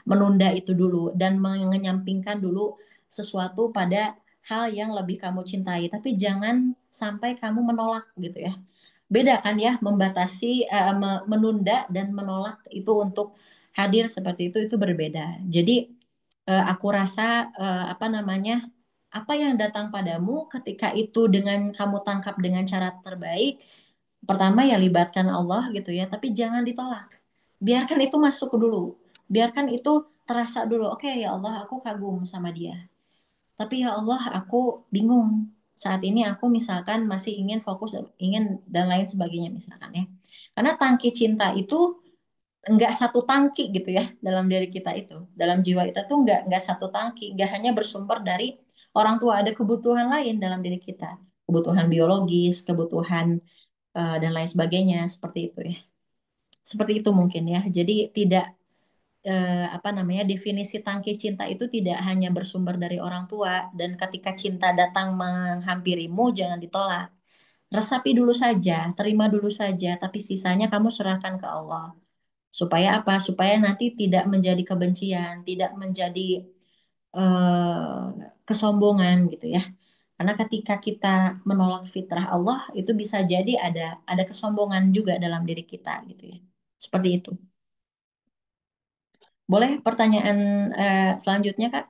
menunda itu dulu dan menyampingkan dulu sesuatu pada hal yang lebih kamu cintai, tapi jangan sampai kamu menolak gitu ya. Beda kan ya, membatasi, menunda dan menolak itu untuk hadir seperti itu berbeda. Jadi aku rasa apa namanya, apa yang datang padamu ketika itu dengan kamu tangkap dengan cara terbaik, pertama ya libatkan Allah gitu ya, tapi jangan ditolak. Biarkan itu masuk dulu. Biarkan itu terasa dulu. Oke ya Allah, aku kagum sama dia. Tapi ya Allah, aku bingung. Saat ini aku misalkan masih ingin fokus, ingin dan lain sebagainya misalkan ya. Karena tangki cinta itu enggak satu tangki gitu ya dalam diri kita itu. Dalam jiwa kita tuh enggak satu tangki, enggak hanya bersumber dari orang tua, ada kebutuhan lain dalam diri kita. Kebutuhan biologis, kebutuhan dan lain sebagainya seperti itu ya. Seperti itu mungkin ya. Jadi tidak apa namanya, definisi tangki cinta itu tidak hanya bersumber dari orang tua, dan ketika cinta datang menghampirimu jangan ditolak. Resapi dulu saja, terima dulu saja, tapi sisanya kamu serahkan ke Allah. Supaya apa? Supaya nanti tidak menjadi kebencian, tidak menjadi kesombongan gitu ya. Karena ketika kita menolak fitrah Allah, itu bisa jadi ada kesombongan juga dalam diri kita gitu ya. Seperti itu. Boleh pertanyaan selanjutnya, Kak?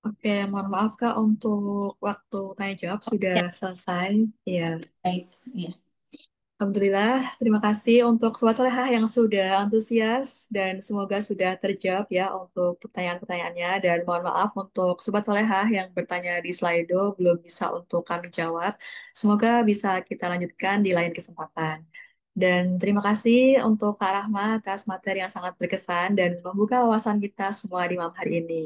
Oke, mohon maaf Kak untuk waktu tanya jawab sudah Ya, selesai. Iya. baik. Iya. Alhamdulillah, terima kasih untuk Sobat Solehah yang sudah antusias dan semoga sudah terjawab ya untuk pertanyaan-pertanyaannya. Dan mohon maaf untuk Sobat Solehah yang bertanya di Slido belum bisa untuk kami jawab. Semoga bisa kita lanjutkan di lain kesempatan. Dan terima kasih untuk Kak Rahma atas materi yang sangat berkesan dan membuka wawasan kita semua di malam hari ini.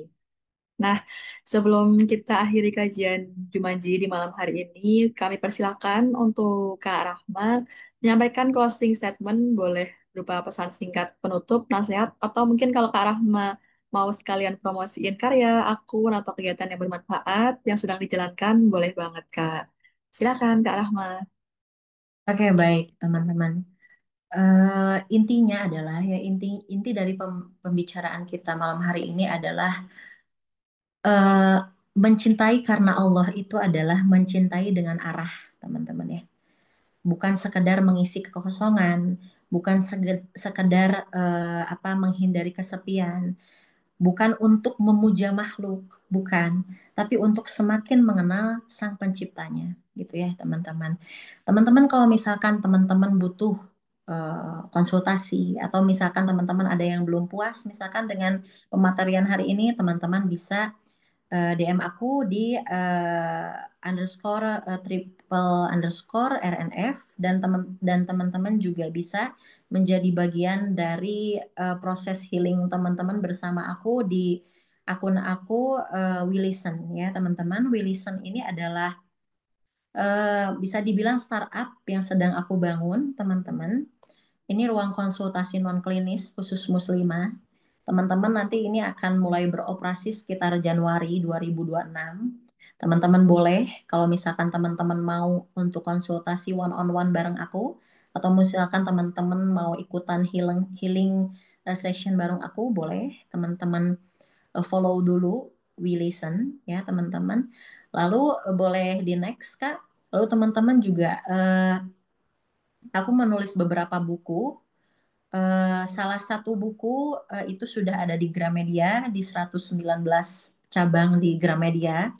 Nah, sebelum kita akhiri kajian Jumanji di malam hari ini, kami persilakan untuk Kak Rahma menyampaikan closing statement, boleh berupa pesan singkat penutup, nasihat, atau mungkin kalau Kak Rahma mau sekalian promosiin karya, akun, atau kegiatan yang bermanfaat yang sedang dijalankan, boleh banget, Kak. Silakan, Kak Rahma. Oke, baik, teman-teman. Intinya adalah ya inti inti dari pembicaraan kita malam hari ini adalah eh, mencintai karena Allah itu adalah mencintai dengan arah, teman-teman ya. Bukan sekedar mengisi kekosongan, bukan sekedar apa menghindari kesepian, bukan untuk memuja makhluk, bukan, tapi untuk semakin mengenal Sang Penciptanya, gitu ya, teman-teman. Teman-teman kalau misalkan teman-teman butuh konsultasi atau misalkan teman-teman ada yang belum puas misalkan dengan pematerian hari ini, teman-teman bisa DM aku di underscore triple underscore RNF dan teman-teman juga bisa menjadi bagian dari proses healing teman-teman bersama aku di akun aku Willison ya teman-teman. Willison ini adalah bisa dibilang startup yang sedang aku bangun teman-teman. Ini ruang konsultasi non klinis khusus muslimah. Teman-teman nanti ini akan mulai beroperasi sekitar Januari 2026. Teman-teman boleh kalau misalkan teman-teman mau untuk konsultasi one on one bareng aku atau misalkan teman-teman mau ikutan healing healing session bareng aku boleh teman-teman follow dulu We Listen ya teman-teman. Lalu boleh di next Kak. Lalu teman-teman juga aku menulis beberapa buku. Salah satu buku itu sudah ada di Gramedia di 119 cabang di Gramedia.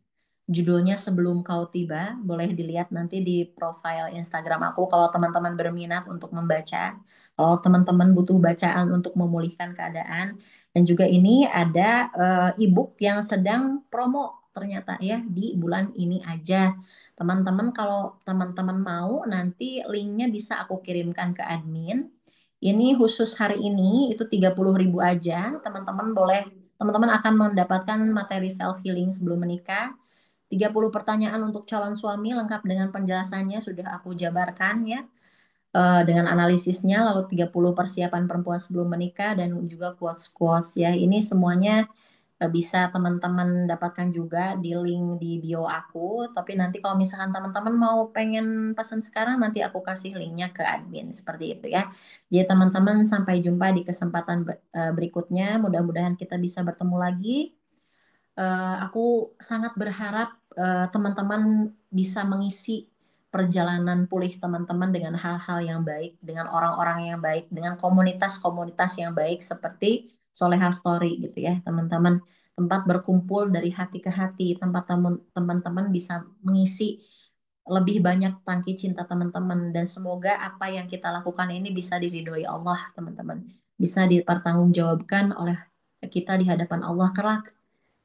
Judulnya Sebelum Kau Tiba. Boleh dilihat nanti di profile Instagram aku kalau teman-teman berminat untuk membaca. Kalau teman-teman butuh bacaan untuk memulihkan keadaan. Dan juga ini ada e-book yang sedang promo ternyata ya di bulan ini aja. Teman-teman kalau teman-teman mau nanti linknya bisa aku kirimkan ke admin. Ini khusus hari ini itu 30.000 aja. Teman-teman akan mendapatkan materi self healing sebelum menikah. 30 pertanyaan untuk calon suami lengkap dengan penjelasannya sudah aku jabarkan ya. Dengan analisisnya lalu 30 persiapan perempuan sebelum menikah dan juga quotes-quotes ya. Ini semuanya bisa teman-teman dapatkan juga di link di bio aku. Tapi nanti kalau misalkan teman-teman mau pengen pesan sekarang nanti aku kasih linknya ke admin seperti itu ya. Jadi teman-teman sampai jumpa di kesempatan berikutnya. Mudah-mudahan kita bisa bertemu lagi. Aku sangat berharap teman-teman bisa mengisi perjalanan pulih teman-teman dengan hal-hal yang baik, dengan orang-orang yang baik, dengan komunitas-komunitas yang baik seperti Soleha Story gitu ya, teman-teman. Tempat berkumpul dari hati ke hati, tempat teman-teman bisa mengisi lebih banyak tangki cinta teman-teman dan semoga apa yang kita lakukan ini bisa diridhoi Allah, teman-teman. Bisa dipertanggungjawabkan oleh kita di hadapan Allah kelak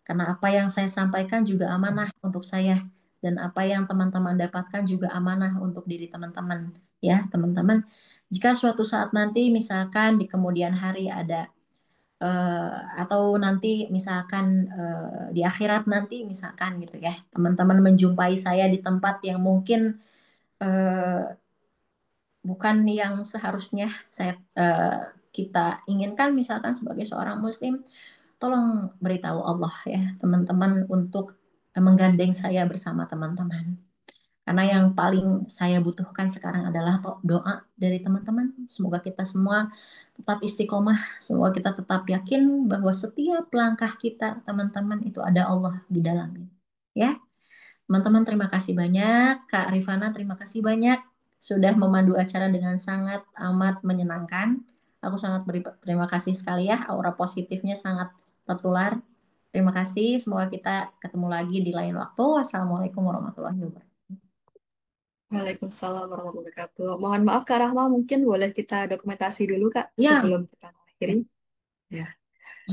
karena apa yang saya sampaikan juga amanah untuk saya dan apa yang teman-teman dapatkan juga amanah untuk diri teman-teman. Ya, teman-teman. Jika suatu saat nanti misalkan di kemudian hari ada atau nanti misalkan di akhirat nanti misalkan gitu ya, teman-teman menjumpai saya di tempat yang mungkin eh, bukan yang seharusnya saya kita inginkan misalkan sebagai seorang muslim tolong beritahu Allah ya teman-teman untuk menggandeng saya bersama teman-teman. Karena yang paling saya butuhkan sekarang adalah doa dari teman-teman. Semoga kita semua tetap istiqomah, semoga kita tetap yakin bahwa setiap langkah kita teman-teman itu ada Allah di dalamnya. Ya, teman-teman terima kasih banyak. Kak Rifana terima kasih banyak sudah memandu acara dengan sangat amat menyenangkan. Aku sangat berterima kasih sekali ya, aura positifnya sangat tertular. Terima kasih. Semoga kita ketemu lagi di lain waktu. Wassalamualaikum warahmatullahi wabarakatuh. Waalaikumsalam warahmatullahi wabarakatuh. Mohon maaf Kak Rahma, mungkin boleh kita dokumentasi dulu Kak Ya, sebelum kita akhiri. Ya.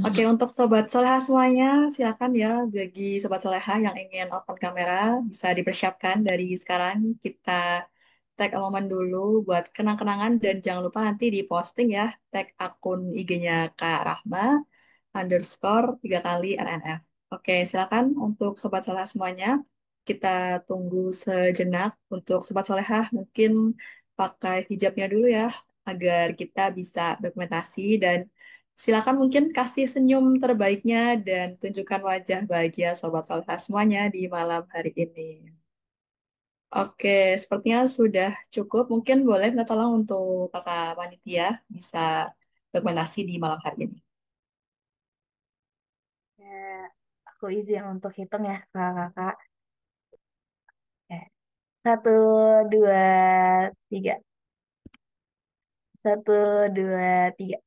Oke, untuk Sobat Soleha semuanya, silakan ya bagi Sobat Soleha yang ingin open kamera, bisa dipersiapkan dari sekarang. Kita tag momen dulu buat kenang-kenangan dan jangan lupa nanti diposting ya, tag akun IG-nya Kak Rahma, underscore 3 kali RNF. Oke, silakan untuk Sobat Soleha semuanya. Kita tunggu sejenak untuk Sobat Soleha mungkin pakai hijabnya dulu ya agar kita bisa dokumentasi dan silakan mungkin kasih senyum terbaiknya dan tunjukkan wajah bahagia Sobat Soleha semuanya di malam hari ini. Oke, sepertinya sudah cukup. Mungkin boleh minta tolong untuk kakak panitia bisa dokumentasi di malam hari ini. Ya, aku izin untuk hitung ya, kakak-kakak. Ya. Satu, dua, tiga. Satu, dua, tiga.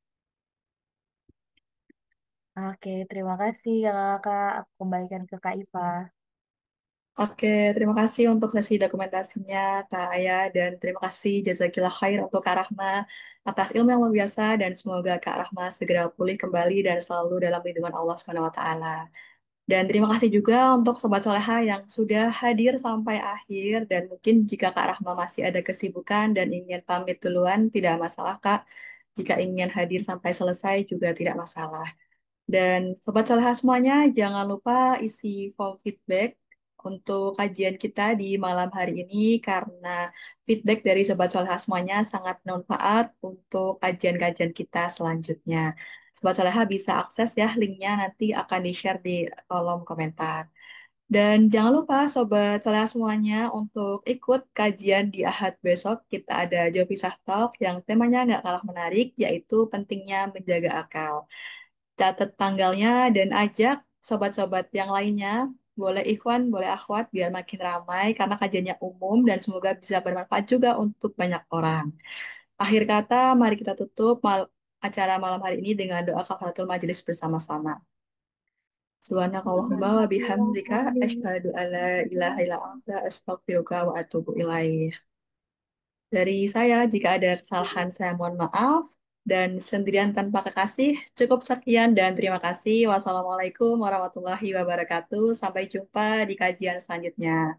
Oke, terima kasih kakak-kakak. Aku kembalikan ke Kak Iva. Oke, terima kasih untuk sesi dokumentasinya Kak Ayah dan terima kasih jazakillah khair untuk Kak Rahma atas ilmu yang luar biasa dan semoga Kak Rahma segera pulih kembali dan selalu dalam lindungan Allah Subhanahu wa taala. Dan terima kasih juga untuk Sobat Soleha yang sudah hadir sampai akhir dan mungkin jika Kak Rahma masih ada kesibukan dan ingin pamit duluan tidak masalah Kak. Jika ingin hadir sampai selesai juga tidak masalah. Dan Sobat Soleha semuanya, jangan lupa isi form feedback untuk kajian kita di malam hari ini karena feedback dari Sobat Soleha semuanya sangat bermanfaat untuk kajian-kajian kita selanjutnya. Sobat Soleha bisa akses ya linknya nanti akan di-share di kolom komentar. Dan jangan lupa Sobat Soleha semuanya untuk ikut kajian di Ahad besok. Kita ada Jovisah Talk yang temanya nggak kalah menarik, yaitu pentingnya menjaga akal. Catat tanggalnya dan ajak sobat-sobat yang lainnya. Boleh ikhwan, boleh akhwat, biar makin ramai karena kajiannya umum dan semoga bisa bermanfaat juga untuk banyak orang. Akhir kata, mari kita tutup acara malam hari ini dengan doa kafaratul majelis bersama-sama. Subhanakallahumma wa bihamdika asyhadu alla ilaha illa anta astaghfiruka wa atubu ilaih. Dari saya, jika ada kesalahan, saya mohon maaf. Dan sendirian tanpa kekasih, cukup sekian dan terima kasih. Wassalamualaikum warahmatullahi wabarakatuh. Sampai jumpa di kajian selanjutnya.